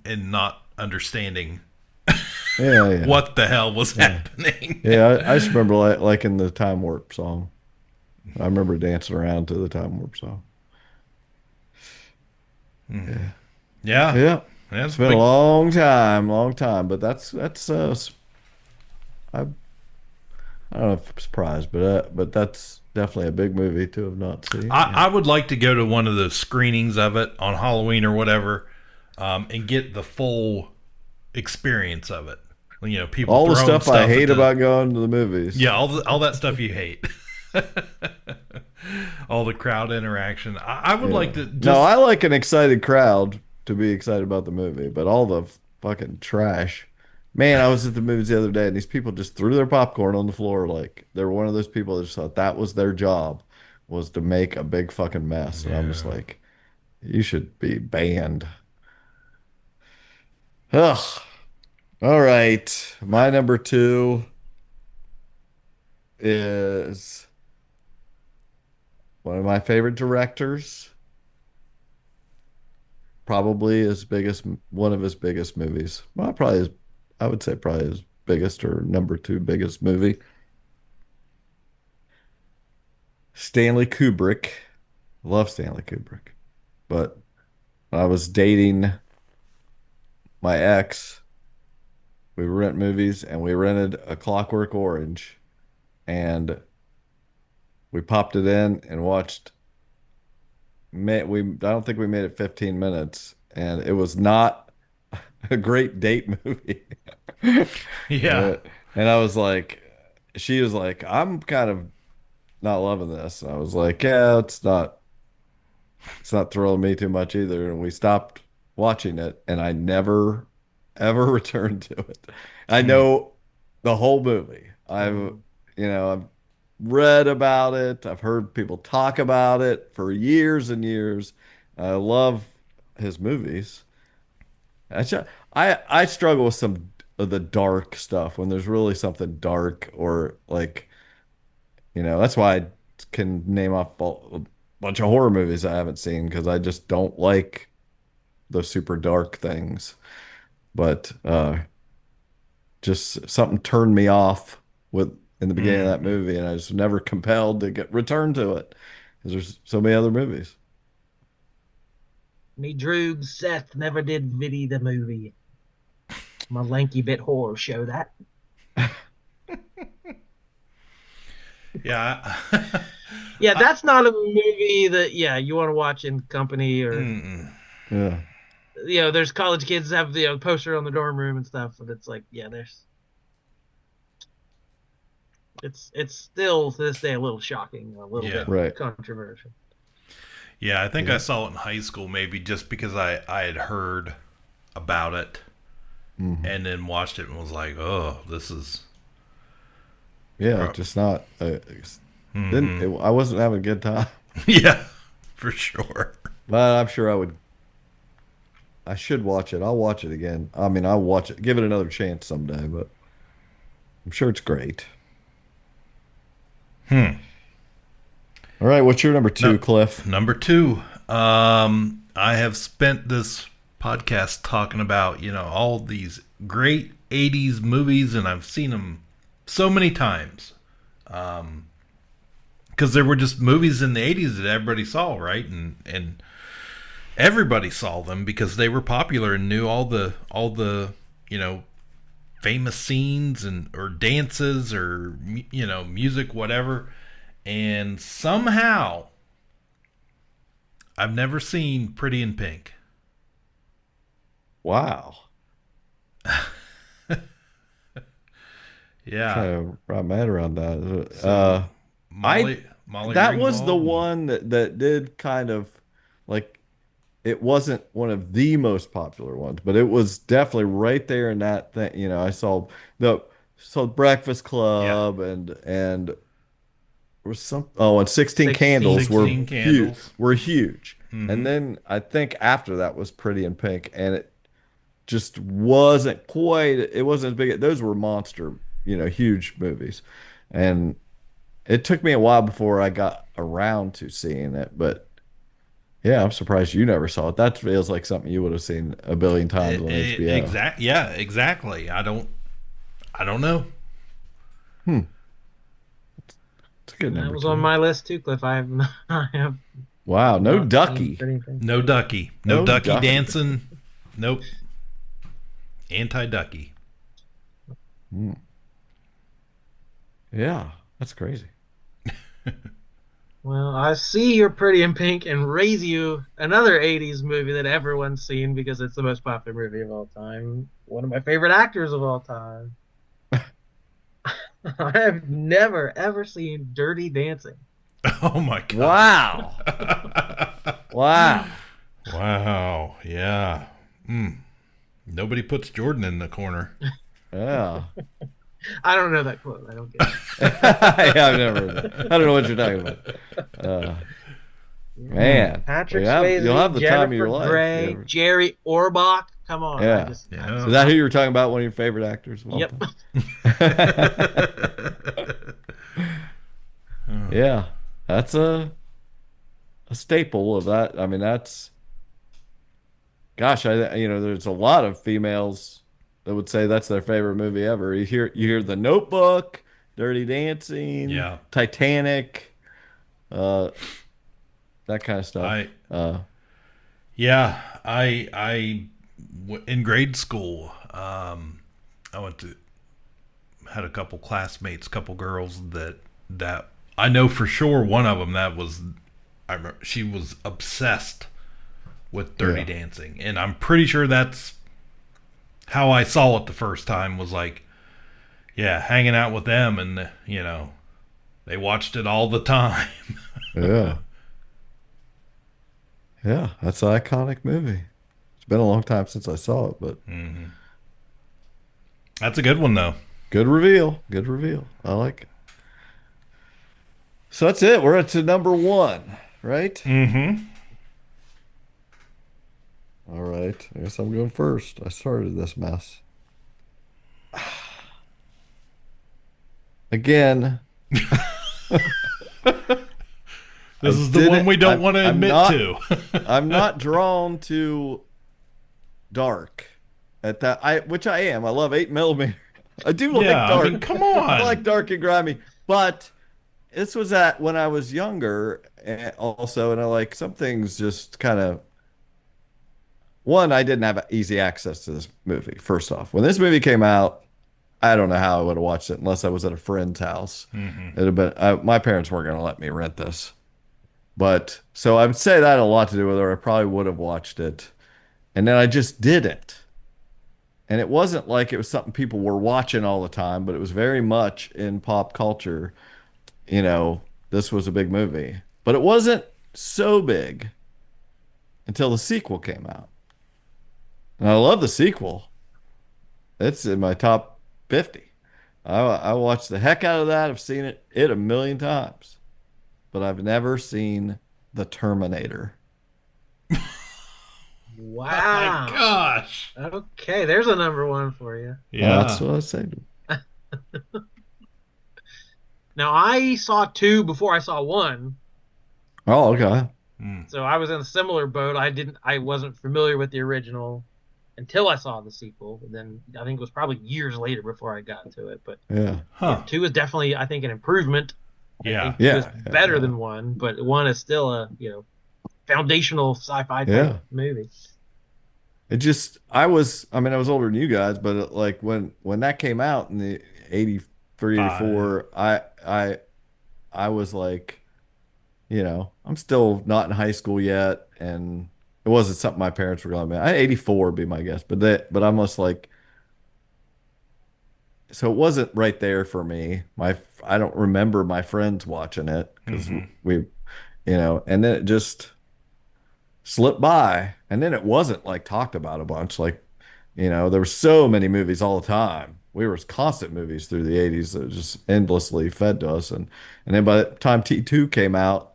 not understanding Yeah. what the hell was happening. Yeah, I just remember like in the Time Warp song. I remember dancing around to the Time Warp song. Yeah, Yeah. That's It's been big. a long time, but that's I don't know if I'm surprised, but that's definitely a big movie to have not seen. I would like to go to one of the screenings of it on Halloween or whatever, and get the full experience of it. People All the throwing stuff I hate at about going to the movies. yeah, all that stuff you hate. All the crowd interaction. I would like to just, No, I like an excited crowd to be excited about the movie, but all the fucking trash. Man, I was at the movies the other day and these people just threw their popcorn on the floor like they were one of those people that just thought that was their job, was to make a big fucking mess. And I'm just like, you should be banned. Ugh. All right. My number two is one of my favorite directors. Probably one of his biggest movies. Well, I would say probably his biggest or number two biggest movie. Stanley Kubrick. Love Stanley Kubrick. But when I was dating my ex, we would rent movies and we rented A Clockwork Orange and we popped it in and watched. I don't think we made it 15 minutes, and it was not a great date movie. yeah. And I was like, she was like, I'm kind of not loving this. And I was like, yeah, it's not thrilling me too much either. And we stopped watching it, and I never ever returned to it. I know the whole movie. I've read about it. I've heard people talk about it for years and years. I love his movies. I struggle with some of the dark stuff, when there's really something dark or like, that's why I can name off a bunch of horror movies I haven't seen because I just don't like the super dark things. But just something turned me off with in the beginning of that movie, and I was never compelled to get return to it because there's so many other movies. Me Droog Seth never did Viddy the movie. My lanky bit horror show that. Yeah. Yeah, that's not a movie that you want to watch in company or Yeah. There's college kids that have the poster on the dorm room and stuff, but it's like it's still to this day a little shocking, a little bit controversial. Yeah, I think I saw it in high school maybe just because I had heard about it and then watched it and was like, oh, this is just not I wasn't having a good time. Yeah, for sure. But I'm sure I should watch it. I'll watch it again. I mean, I'll watch it, give it another chance someday, but I'm sure it's great. All right, what's your number 2, Cliff? Number 2. I have spent this podcast talking about, all these great 80s movies, and I've seen them so many times. Because there were just movies in the 80s that everybody saw, right? And everybody saw them because they were popular and knew all the famous scenes or dances or music, whatever. And somehow I've never seen Pretty in Pink. Wow. Yeah. Trying to wrap my head around that. Molly that was Ringwald. the one that did kind of like, it wasn't one of the most popular ones, but it was definitely right there in that thing. I saw Breakfast Club and was and 16 Candles 16 Candles. were huge. And then I think after that was Pretty in Pink, and it just wasn't it wasn't as big. Those were monster, huge movies. And it took me a while before I got around to seeing it, but yeah, I'm surprised you never saw it. That feels like something you would have seen a billion times on HBO. Yeah, exactly. I don't know. It's a good number. That was 2. on my list too, Cliff. I have Wow, no Ducky. No Ducky. No Ducky dancing. Nope. Anti-Ducky. Yeah, that's crazy. Well, I see you're Pretty in Pink and raise you another 80s movie that everyone's seen because it's the most popular movie of all time. One of my favorite actors of all time. I have never, ever seen Dirty Dancing. Oh, my God. Wow. Wow. Wow. Yeah. Nobody puts Jordan in the corner. Yeah. I don't know that quote. I don't get it. Yeah, I've never heard that. I don't know what you're talking about. Man. Patrick Well, Swayze, you'll have the Jennifer time of your life. Grey, Jerry Orbach. Come on. Yeah. Yeah. Is that who you were talking about? One of your favorite actors? of all Yep. time? Yeah. That's a staple of that. I mean, that's, gosh, there's a lot of females that would say that's their favorite movie ever. You hear The Notebook, Dirty Dancing, Yeah. Titanic, that kind of stuff. In grade school, I had a couple classmates, couple girls that I know for sure one of them I remember she was obsessed with Dirty Dancing, and I'm pretty sure that's how I saw it the first time, was like, hanging out with them, and they watched it all the time. Yeah. Yeah, that's an iconic movie. It's been a long time since I saw it, but That's a good one, though. good reveal. Good reveal. I like it. So that's it. We're at number 1, right? Mm-hmm. All right. I guess I'm going first. I started this mess. Again, This is the one we don't want to admit to. I'm not drawn to dark at that. Which I am. I love 8mm. I do like dark. I mean, come on. I like dark and grimy. But this was when I was younger, also, and I like some things just kind of. One, I didn't have easy access to this movie. First off, when this movie came out, I don't know how I would have watched it unless I was at a friend's house. Mm-hmm. It'd have been my parents weren't going to let me rent this, but so I would say that had a lot to do with it. I probably would have watched it, and then I just didn't. And it wasn't like it was something people were watching all the time, but it was very much in pop culture. This was a big movie, but it wasn't so big until the sequel came out. And I love the sequel. It's in my top 50. I watched the heck out of that. I've seen it a million times. But I've never seen The Terminator. Wow. Oh my gosh. Okay, there's a number one for you. Yeah. That's what I was saying. Now, I saw 2 before I saw 1. Oh, okay. So I was in a similar boat. I wasn't familiar with the original until I saw the sequel. And then I think it was probably years later before I got to it. But Yeah. Huh. 2 is definitely, I think, an improvement. Yeah. I think Yeah, 2 is yeah, better yeah. than 1, but 1 is still a foundational sci-fi type movie. It just I was older than you guys, but like when that came out in the 83, 84, I was like, I'm still not in high school yet, and it wasn't something my parents were going to be. 84 would be my guess, but I'm just like, so it wasn't right there for me. I don't remember my friends watching it because we, and then it just slipped by, and then it wasn't like talked about a bunch. Like, there were so many movies all the time. We were constant movies through the 80s that just endlessly fed to us, and then by the time T2 came out,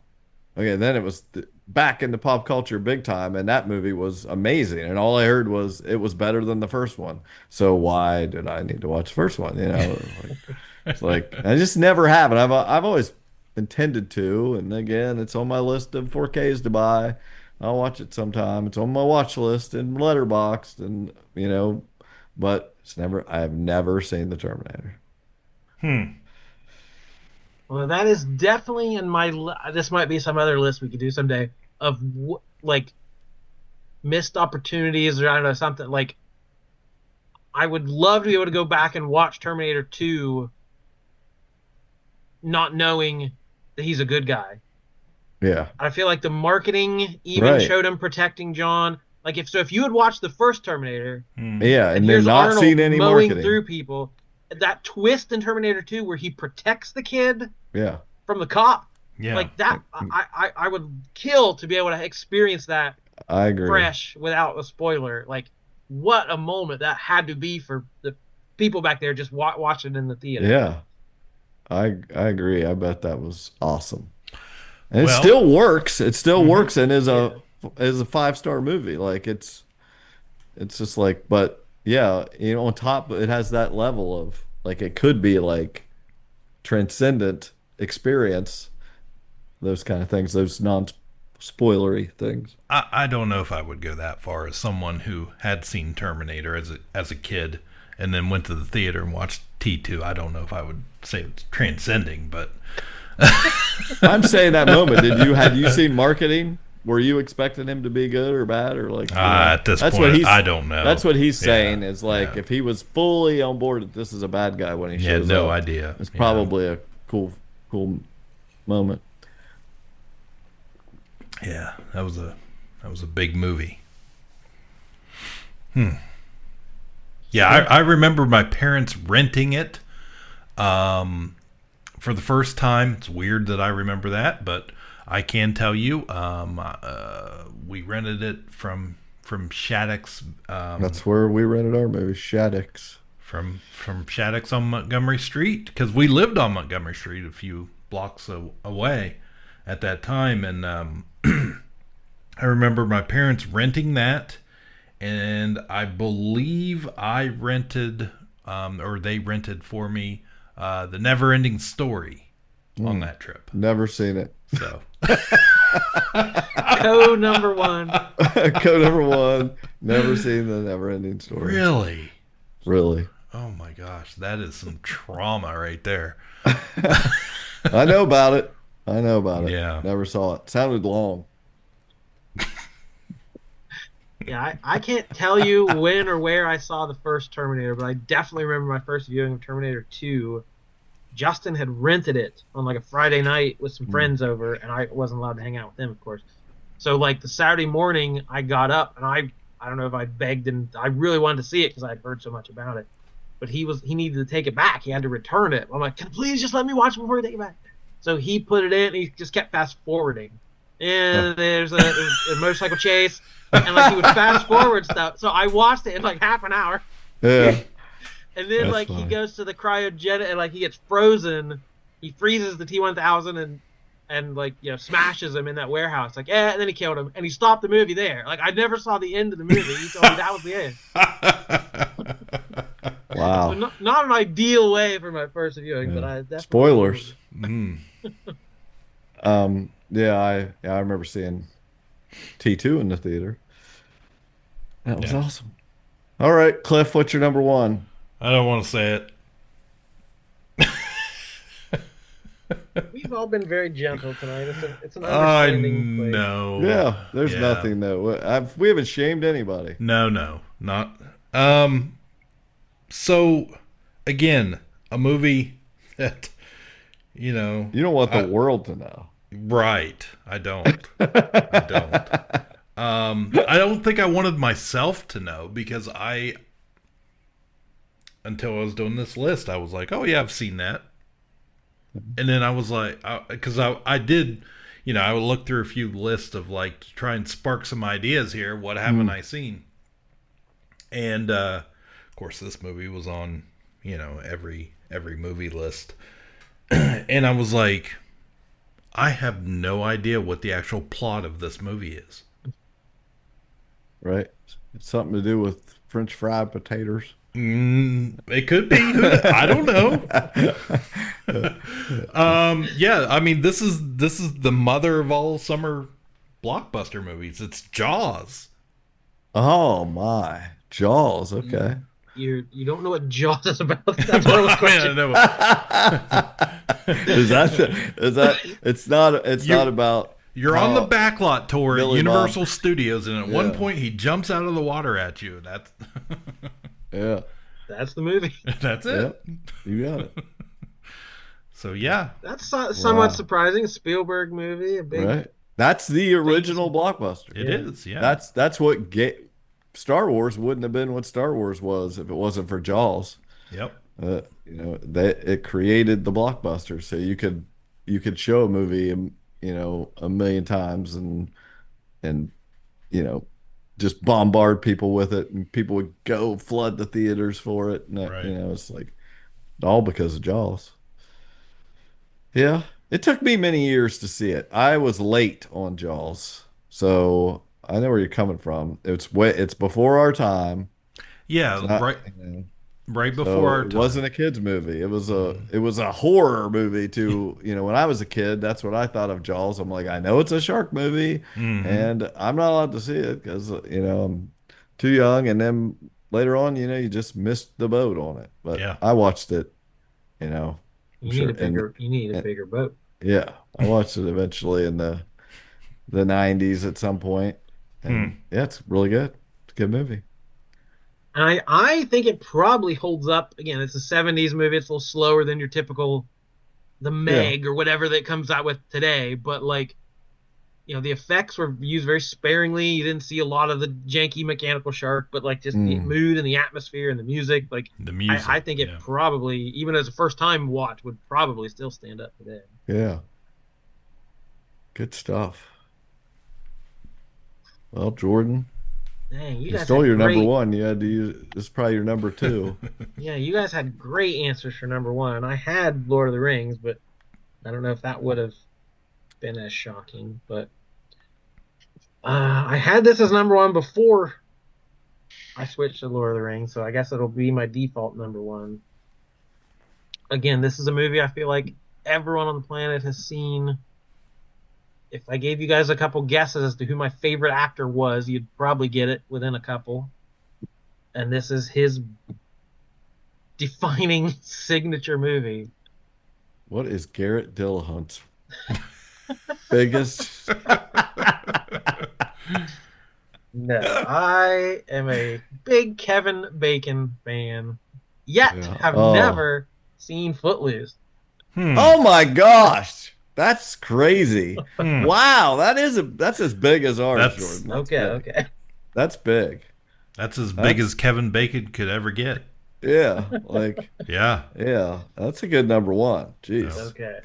okay, then it was back into pop culture big time, and that movie was amazing. And all I heard was it was better than the first one. So why did I need to watch the first one? It's like I just never have, and I've always intended to. And again, it's on my list of 4Ks to buy. I'll watch it sometime. It's on my watch list and Letterboxd, and but I have never seen The Terminator. Well, that is definitely in my. This might be some other list we could do someday of like missed opportunities, or I don't know, something like. I would love to be able to go back and watch Terminator 2, not knowing that he's a good guy. Yeah. I feel like the marketing even showed him protecting John. Like if you had watched the first Terminator, yeah, and then here's not Arnold seen any mowing marketing through people, that twist in Terminator 2 where he protects the kid from the cop, like that, I would kill to be able to experience that. I agree. Fresh without a spoiler. Like, what a moment that had to be for the people back there just watching in the theater. Yeah, I agree. I bet that was awesome. And it still works. It still works and is a 5-star movie. Like it's just like, but yeah, on top it has that level of like it could be like transcendent experience, those kind of things, those non-spoilery things. I don't know if I would go that far as someone who had seen Terminator as a kid and then went to the theater and watched T2. I don't know if I would say it's transcending, but I'm saying that moment. Had you seen marketing? Were you expecting him to be good or bad or like? At this point, I don't know. That's what he's saying is like if he was fully on board that this is a bad guy when he shows up. No idea. It's probably a cool moment. Yeah, that was a big movie. Yeah, I remember my parents renting it. For the first time. It's weird that I remember that, but I can tell you, we rented it from Shattuck's. That's where we rented our movie, Shattuck's. From Shattuck's on Montgomery Street, because we lived on Montgomery Street a few blocks away at that time, and I remember my parents renting that, and I believe I rented or they rented for me The Never Ending Story on that trip. Never seen it. So Code number one. Code number one. Never seen The Never Ending Story. really, Really. oh my gosh, that is some trauma right there. I know about it. I know about it. Yeah. Never saw it. Sounded long. Yeah, I can't tell you when or where I saw the first Terminator, but I definitely remember my first viewing of Terminator 2. Justin had rented it on like a Friday night with some friends over, and I wasn't allowed to hang out with them, of course. So like the Saturday morning, I got up and I don't know if I begged and I really wanted to see it because I had heard so much about it. But he needed to take it back. He had to return it. I'm like, please just let me watch it before you take it back. So he put it in and he just kept fast forwarding. And there's a motorcycle chase. And like he would fast forward stuff. So I watched it in like half an hour. Yeah. And then That's like funny. he goes to the cryogenic and like he gets frozen. He freezes the T-1000 and like, you know, smashes him in that warehouse. Like, and then he killed him and he stopped the movie there. Like I never saw the end of the movie. He told me that was the end. Wow. So not an ideal way for my first viewing, but I definitely Spoilers. Mm. I remember seeing T2 in the theater. That was awesome. All right, Cliff, what's your number one? I don't want to say it. We've all been very gentle tonight. It's an I understanding place. know. Yeah, there's nothing though. We haven't shamed anybody. No, not. So, again, a movie that, you know. You don't want the world to know. Right. I don't. I don't. I don't think I wanted myself to know because until I was doing this list, I was like, oh yeah, I've seen that. And then I was like, because I did, you know, I would look through a few lists of like to try and spark some ideas here. What haven't I seen? And of course, this movie was on, you know, every movie list. And I was like, I have no idea what the actual plot of this movie is. Right? It's something to do with French fried potatoes. It could be. I don't know. Yeah, I mean, this is the mother of all summer blockbuster movies. It's Jaws. Oh my, Jaws. Okay. You don't know what Jaws is about. That's what I was questioning. Is that? It's not about. You're on the backlot tour Billy at Universal Bob. Studios, and at one point he jumps out of the water at you. That's Yeah. That's the movie. that's it. Yep. You got it. So yeah, That's somewhat surprising. A Spielberg movie, a big. Right. That's the original blockbuster. it is. Yeah, That's what Star Wars wouldn't have been what Star Wars was if it wasn't for Jaws. yep. You know, it created the blockbuster, so you could show a movie, you know, a million times and you know, just bombard people with it, and people would go flood the theaters for it, and Right. you know, it's like all because of Jaws. Yeah, it took me many years to see it. I was late on Jaws, so I know where you're coming from. It's before our time. Yeah, It's not- right. you know, Right so before our it time. wasn't a kids movie. It was a horror movie to, you know, when I was a kid, that's what I thought of Jaws. I'm like, I know it's a shark movie and I'm not allowed to see it because, you know, I'm too young. And then later on, you know, you just missed the boat on it. But Yeah. I watched it, you know. You need a bigger boat. Yeah, I watched it eventually in the 90s at some point. And yeah, it's really good. It's a good movie. And I think it probably holds up. Again, it's a 70s movie. It's a little slower than your typical The Meg or whatever that comes out with today. But, like, you know, the effects were used very sparingly. You didn't see a lot of the janky mechanical shark, but, like, just the mood and the atmosphere and the music. Like, The music. I think it probably, even as a first-time watch, would probably still stand up today. Yeah. Good stuff. Well, Jordan, Dang, you you guys stole had your great, number one. You had to use this is probably your number two. Yeah, you guys had great answers for number one. I had Lord of the Rings, but I don't know if that would have been as shocking. But I had this as number one before I switched to Lord of the Rings, so I guess it'll be my default number one. Again, this is a movie I feel like everyone on the planet has seen. If I gave you guys a couple guesses as to who my favorite actor was, you'd probably get it within a couple. And this is his defining signature movie. What is Garrett Dillahunt's biggest? No, I am a big Kevin Bacon fan, yet have never seen Footloose. Oh my gosh, that's crazy! Wow, that's as big as ours, Jordan. Okay. That's big. That's as big as Kevin Bacon could ever get. Yeah, like yeah. That's a good number one. Jeez. Okay.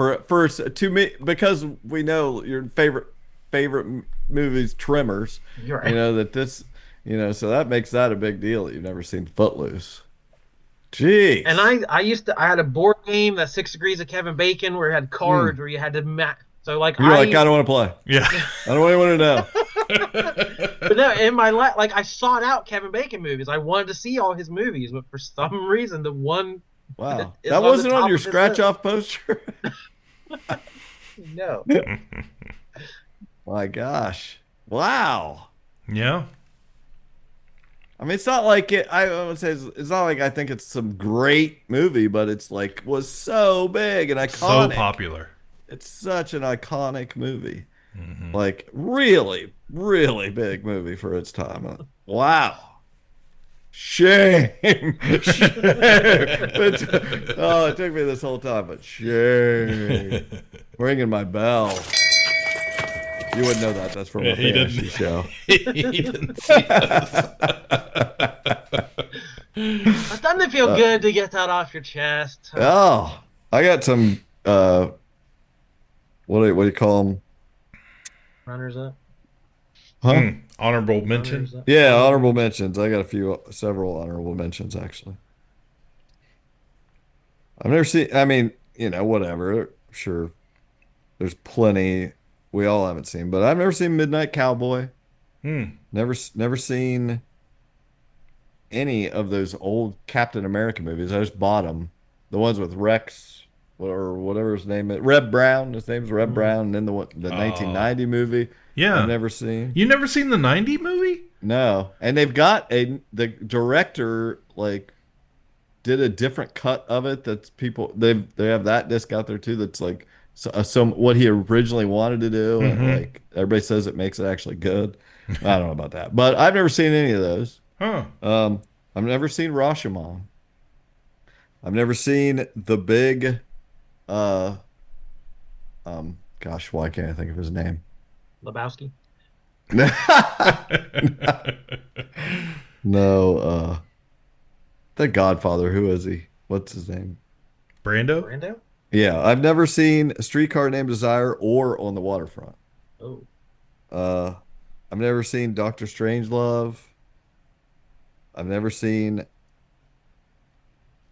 To me, because we know your favorite movies, Tremors. You're right. You know that this, so that makes that a big deal. That you've never seen Footloose. Jeez. And I had a board game, that 6 Degrees of Kevin Bacon, where it had cards where you had to match. So like you're like, I don't want to play. Yeah. I don't want anyone to know. But no, in my life, like I sought out Kevin Bacon movies. I wanted to see all his movies, but for some reason, the one. Wow, that wasn't on your scratch-off poster. No. My gosh! Wow. Yeah. I mean, it's not like it. I would say it's not like I think it's some great movie, but it's like was so big and iconic, so popular. It's such an iconic movie, like really, really big movie for its time. Wow. Shame. Shame. It took me this whole time, but shame. Ringing my bell. You wouldn't know that. That's from a fantasy show. He didn't see us. Doesn't it feel good to get that off your chest? Oh, I got some. What do you call them? Runners up. Huh? Honorable mention. Yeah, honorable mentions. I got several honorable mentions actually. I've never seen. I mean, whatever. Sure, there's plenty we all haven't seen, but I've never seen Midnight Cowboy. Never seen any of those old Captain America movies. I just bought them, the ones with Rex or whatever his name is, Reb Brown. His name's Reb Brown, and then the 1990 movie. Yeah, I've never seen. You never seen the 90 movie? No, and they've got the director like did a different cut of it. That's they have that disc out there too. That's like some what he originally wanted to do, and like everybody says it makes it actually good. I don't know about that, but I've never seen any of those. Huh? I've never seen Rashomon. I've never seen the big. Gosh, why can't I think of his name? Lebowski. No, the Godfather. Who is he? What's his name? Brando? Yeah, I've never seen A Streetcar Named Desire or On the Waterfront. Oh. I've never seen Doctor Strangelove. I've never seen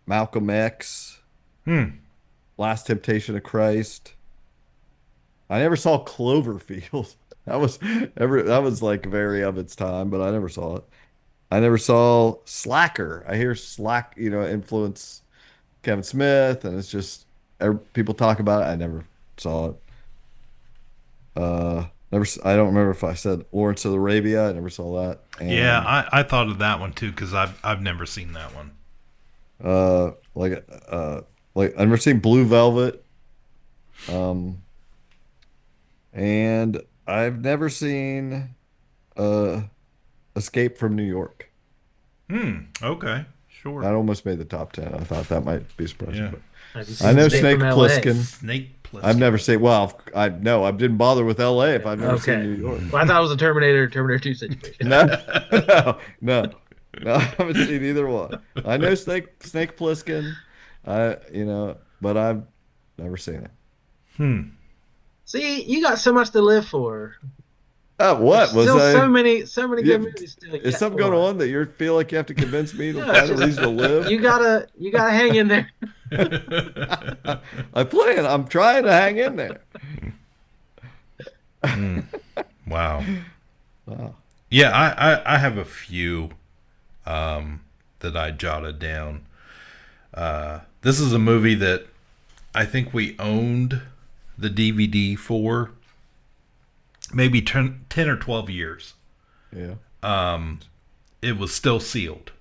Malcolm X. Last Temptation of Christ. I never saw Cloverfield. That was like very of its time, but I never saw it. I never saw Slacker. I hear influence Kevin Smith, and it's just people talk about it. I never saw it. I don't remember if I said Lawrence of Arabia. I never saw that. And, yeah, I thought of that one too because I've never seen that one. I've never seen Blue Velvet. And I've never seen Escape from New York. Okay, sure. That almost made the top 10. I thought that might be surprising. Yeah. But I know Snake Plissken. Snake Plissken. I've never seen. Well, I didn't bother with L.A. if I've never seen New York. Well, I thought it was a Terminator 2 situation. No, I haven't seen either one. I know Snake Plissken. But I've never seen it. See, you got so much to live for. What was still I? So many good movies still. Is something going on that you feel like you have to convince me to find a reason to live? You gotta hang in there. I'm trying to hang in there. Wow. Yeah, I have a few that I jotted down. This is a movie that I think we owned the DVD for maybe 10 or 12 years. Yeah. It was still sealed.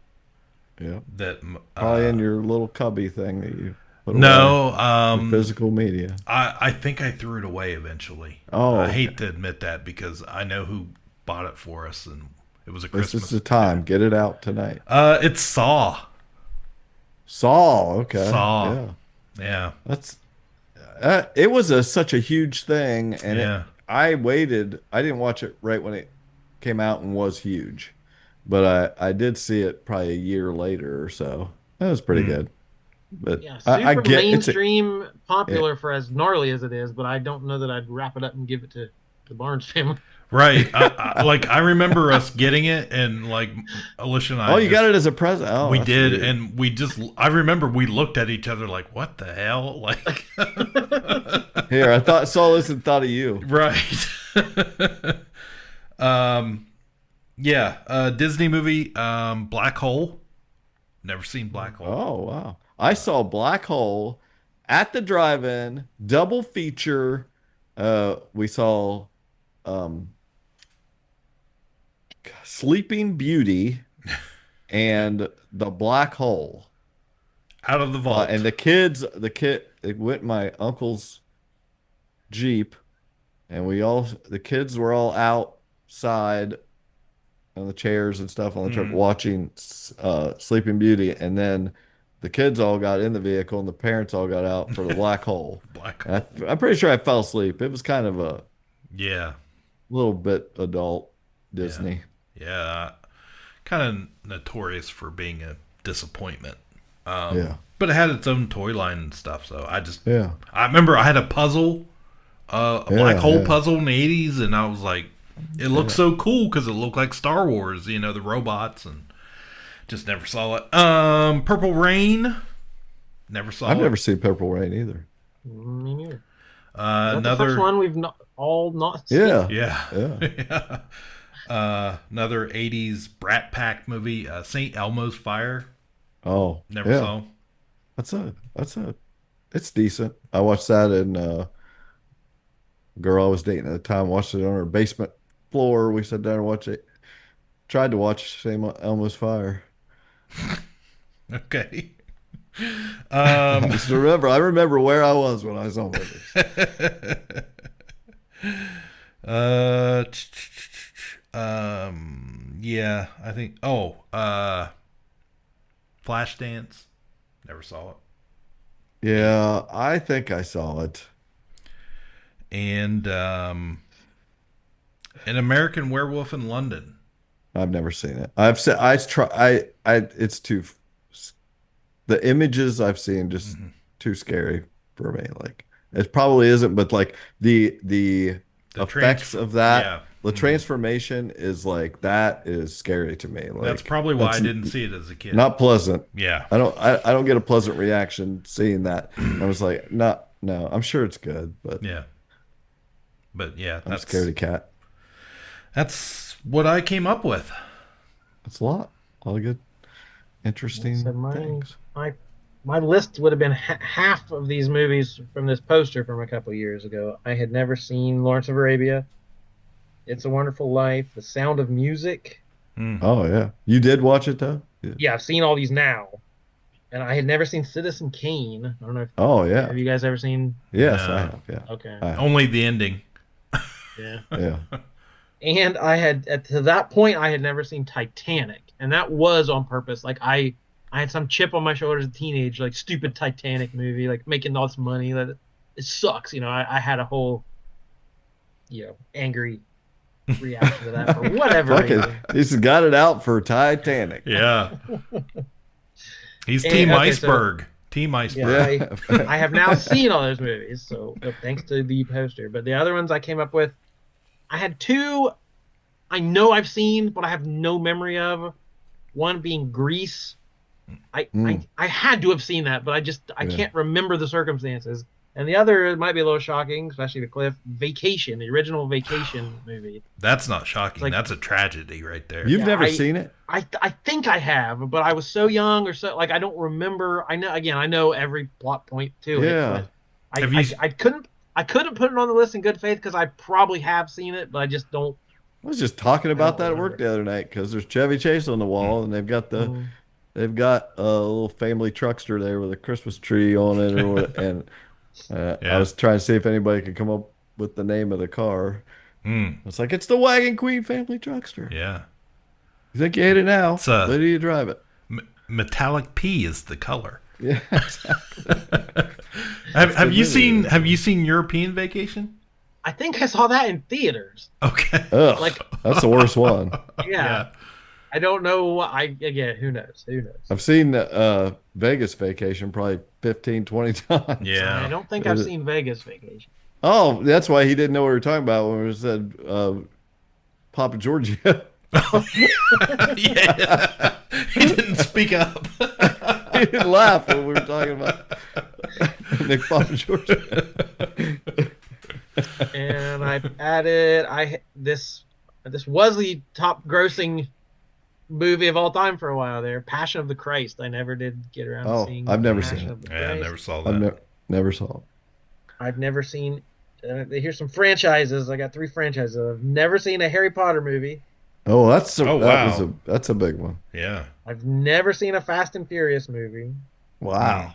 Yeah. That Probably in your little cubby thing that you put away. No, Physical media. I think I threw it away eventually. Oh, I okay. hate to admit that because I know who bought it for us, and it was a This Christmas. is the time. Get it out tonight. It's Saw. Saw. Okay. Saw. Yeah. Yeah. That's. It was such a huge thing, and Yeah. I waited. I didn't watch it right when it came out and was huge, but I did see it probably a year later or so. That was pretty good. But Yeah, super I get mainstream, popular for as gnarly as it is, but I don't know that I'd wrap it up and give it to Barnes family. Right. I remember us getting it, and like Alicia and I. Oh, you got it as a present. Oh, we that's did, weird. and I remember we looked at each other like, "What the hell?" Like, Here, I saw this and thought of you. right. Disney movie, Black Hole. Never seen Black Hole. Oh, wow. I saw Black Hole at the drive-in, double feature. We saw Sleeping Beauty and The Black Hole. Out of the vault. And it went in my uncle's Jeep, and the kids were all outside on the chairs and stuff on the truck watching Sleeping Beauty, and then the kids all got in the vehicle and the parents all got out for the Black Hole. Black Hole. I'm pretty sure I fell asleep. It was kind of a little bit adult Disney. Yeah. Kind of notorious for being a disappointment. Yeah. But it had its own toy line and stuff, so Yeah. I remember I had a puzzle, a black hole yeah. puzzle in the 80s, and I was like, it looked so cool because it looked like Star Wars, the robots, and just never saw it. Purple Rain, never saw it. I've never seen Purple Rain either. Me neither. Is that Another the first one we've not seen? Yeah. Another 80s Brat Pack movie, St. Elmo's Fire. Oh, Never yeah. saw. It's decent. I watched that, and girl I was dating at the time watched it on her basement floor. We sat down and watched it. Tried to watch St. Elmo's Fire. Okay. I remember where I was when I was on with it. Yeah, I think. Flashdance. Never saw it. Yeah, I think I saw it. And An American Werewolf in London. I've never seen it. It's too. The images I've seen just too scary for me. Like it probably isn't, but like the effects of that, the transformation is like that is scary to me. Like that's probably why I didn't see it as a kid. Not pleasant. Yeah, I don't get a pleasant reaction seeing that. I was like, no, I'm sure it's good, but yeah, I'm a scaredy cat. That's what I came up with. That's a lot of good, interesting things. My list would have been half of these movies from this poster from a couple years ago. I had never seen Lawrence of Arabia, It's a Wonderful Life, The Sound of Music. Oh, yeah. You did watch it, though? Yeah, I've seen all these now. And I had never seen Citizen Kane. I don't know if... Oh, yeah. Have you guys ever seen... Yes, I have, yeah. Okay. Only the ending. Yeah. Yeah. And I had, to that point, I had never seen Titanic. And that was on purpose. Like, I had some chip on my shoulder as a teenage, like, stupid Titanic movie, like, making all this money. That it sucks. I had a whole, angry reaction to that for whatever reason. He's got it out for Titanic. Yeah. He's Team Iceberg. Team Iceberg. Yeah, I have now seen all those movies, so thanks to the poster. But the other ones I came up with, I had two I know I've seen, but I have no memory of. One being Grease. I had to have seen that, but I can't remember the circumstances. And the other, it might be a little shocking, especially to Cliff, Vacation, the original Vacation movie. That's not shocking. Like, that's a tragedy right there. You've never seen it? I think I have, but I was so young or so, like, I don't remember. I know every plot point to Yeah. it. But I couldn't put it on the list in good faith because I probably have seen it, but I just don't. I was just talking about that at work the other night because there's Chevy Chase on the wall, and they've got a little family truckster there with a Christmas tree on it, or what, and I was trying to see if anybody could come up with the name of the car. It's like, it's the Wagon Queen family truckster. Yeah. You think you hate it now? Where do you drive it? Metallic P is the color. Yeah, exactly. Have you seen European Vacation? I think I saw that in theaters. Okay. Ugh, Like, that's the worst one. Yeah. I don't know. Again, who knows? I've seen Vegas Vacation probably 15, 20 times. Yeah. I don't think I've seen Vegas Vacation. Oh, that's why he didn't know what we were talking about when we said Papa Giorgio. Yeah. He didn't speak up. He didn't laugh when we were talking about Nick Papa Giorgio. And I added this was the top grossing movie of all time for a while there, Passion of the Christ. I never did get around to seeing. I've never Passion seen of the Yeah, I Christ. never saw that. Never saw it. I've never seen. Here's some franchises. I got 3 franchises. I've never seen a Harry Potter movie. Oh, wow. That's a big one. Yeah. I've never seen a Fast and Furious movie, Wow.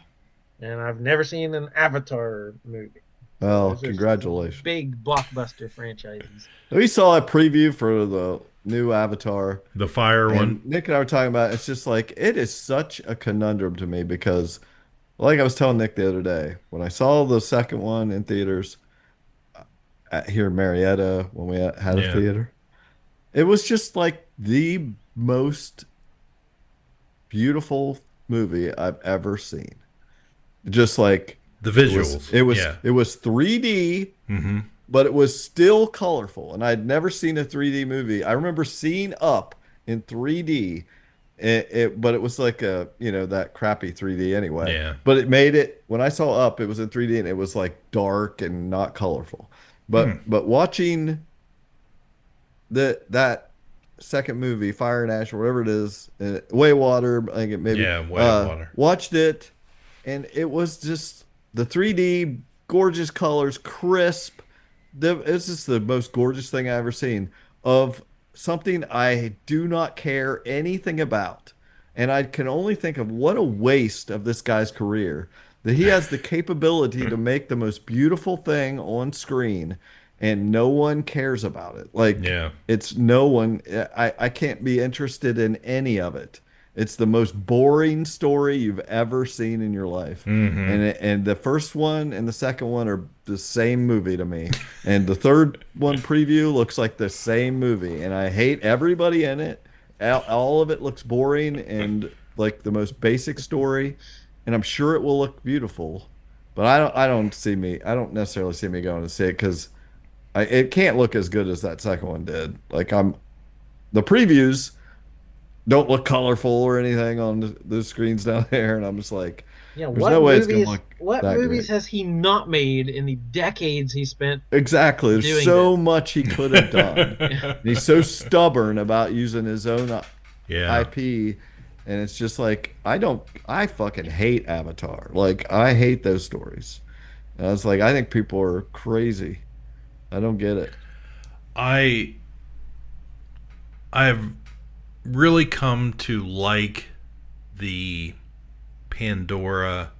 and I've never seen an Avatar movie. Well, Those are congratulations. big blockbuster franchises. We saw a preview for the new Avatar. The fire And one. Nick and I were talking about it. It's just like, it is such a conundrum to me because, like I was telling Nick the other day, when I saw the second one in theaters here in Marietta, when we had a theater, it was just like the most beautiful movie I've ever seen. Just like The visuals. it was 3D, but it was still colorful, and I'd never seen a 3D movie. I remember seeing Up in 3D, but it was like that crappy 3D anyway. Yeah. But it made it, when I saw Up, it was in 3D and it was like dark and not colorful. But watching that second movie, Fire and Ash, or whatever it is, Way Water, I think it maybe. Yeah, Way of Water. Watched it, and it was just the 3D, gorgeous colors, crisp. It's just the most gorgeous thing I've ever seen of something I do not care anything about. And I can only think of what a waste of this guy's career, that he has the capability to make the most beautiful thing on screen and no one cares about it. Like, it's no one, I can't be interested in any of it. It's the most boring story you've ever seen in your life. And the first one and the second one are the same movie to me. And the third one preview looks like the same movie. And I hate everybody in it. All of it looks boring and like the most basic story. And I'm sure it will look beautiful, but I don't necessarily see me going to see it because it can't look as good as that second one did. Like, the previews don't look colorful or anything on the screens down there, and I'm just like, there's no way it's gonna look what that movies great. has he not made in the decades he spent? Exactly. There's so much he could have done. Yeah. And he's so stubborn about using his own Yeah. IP. And it's just like, I fucking hate Avatar. Like, I hate those stories. And I was like, I think people are crazy. I don't get it. I've really come to like the Pandora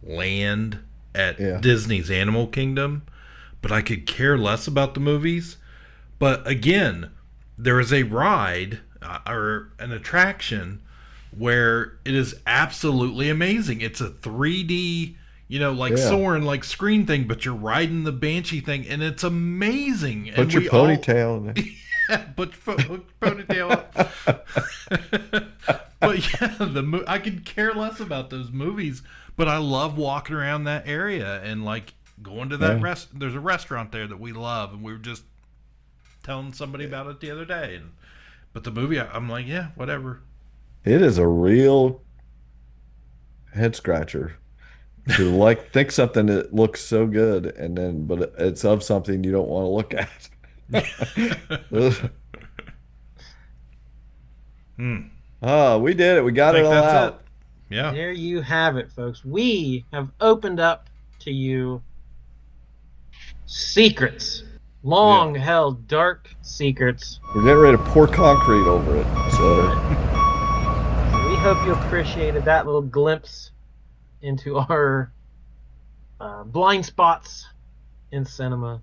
land at Disney's Animal Kingdom, but I could care less about the movies. But again, there is a ride or an attraction where it is absolutely amazing. It's a 3D, Soarin', like screen thing, but you're riding the Banshee thing, and it's amazing. Put your ponytail in there. Put ponytail up. But yeah, I could care less about those movies, but I love walking around that area and like going to that there's a restaurant there that we love, and we were just telling somebody about it the other day. But the movie, I'm like, yeah, whatever. It is a real head scratcher. to like think something that looks so good, and then but it's of something you don't want to look at. We did it. We got I it think all that's out. it. Yeah. There you have it, folks. We have opened up to you secrets, long held dark secrets. We're getting ready to pour concrete over it. So We hope you appreciated that little glimpse into our blind spots in cinema.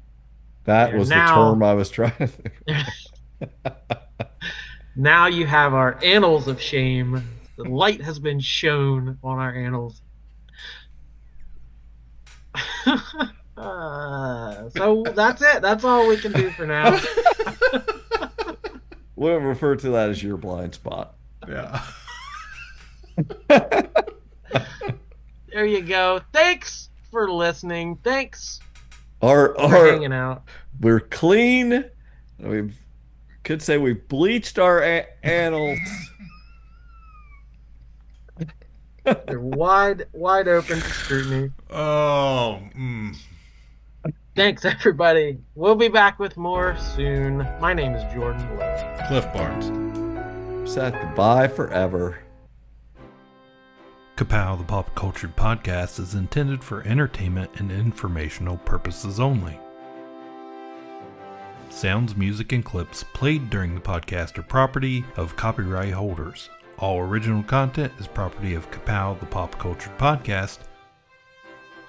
that There was the now- term I was trying to think of. Now you have our annals of shame. The light has been shown on our annals. So that's it. That's all we can do for now. We'll refer to that as your blind spot. Yeah. There you go. Thanks for listening. Thanks Our for hanging out. we're clean. We could say we bleached our annals. They're wide open to scrutiny. Oh. Thanks, everybody. We'll be back with more soon. My name is Jordan Lowe. Cliff Barnes. Said goodbye forever. Ka-Pow, the Pop Culture Podcast, is intended for entertainment and informational purposes only. Sounds, music, and clips played during the podcast are property of copyright holders. All original content is property of Ka-Pow, the Pop Culture Podcast.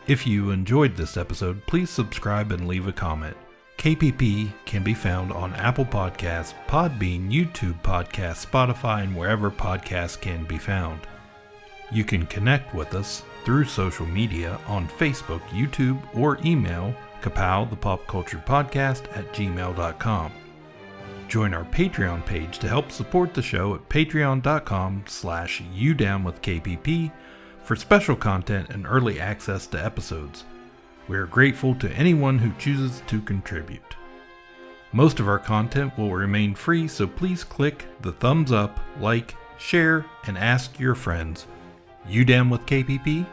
If you enjoyed this episode, please subscribe and leave a comment. KPP can be found on Apple Podcasts, Podbean, YouTube Podcasts, Spotify, and wherever podcasts can be found. You can connect with us through social media on Facebook, YouTube, or email Ka-Pow, the Pop Culture Podcast @gmail.com. Join our Patreon page to help support the show at patreon.com/udownwithkpp for special content and early access to episodes. We are grateful to anyone who chooses to contribute. Most of our content will remain free, so please click the thumbs up, like, share, and ask your friends. You Down with KPP?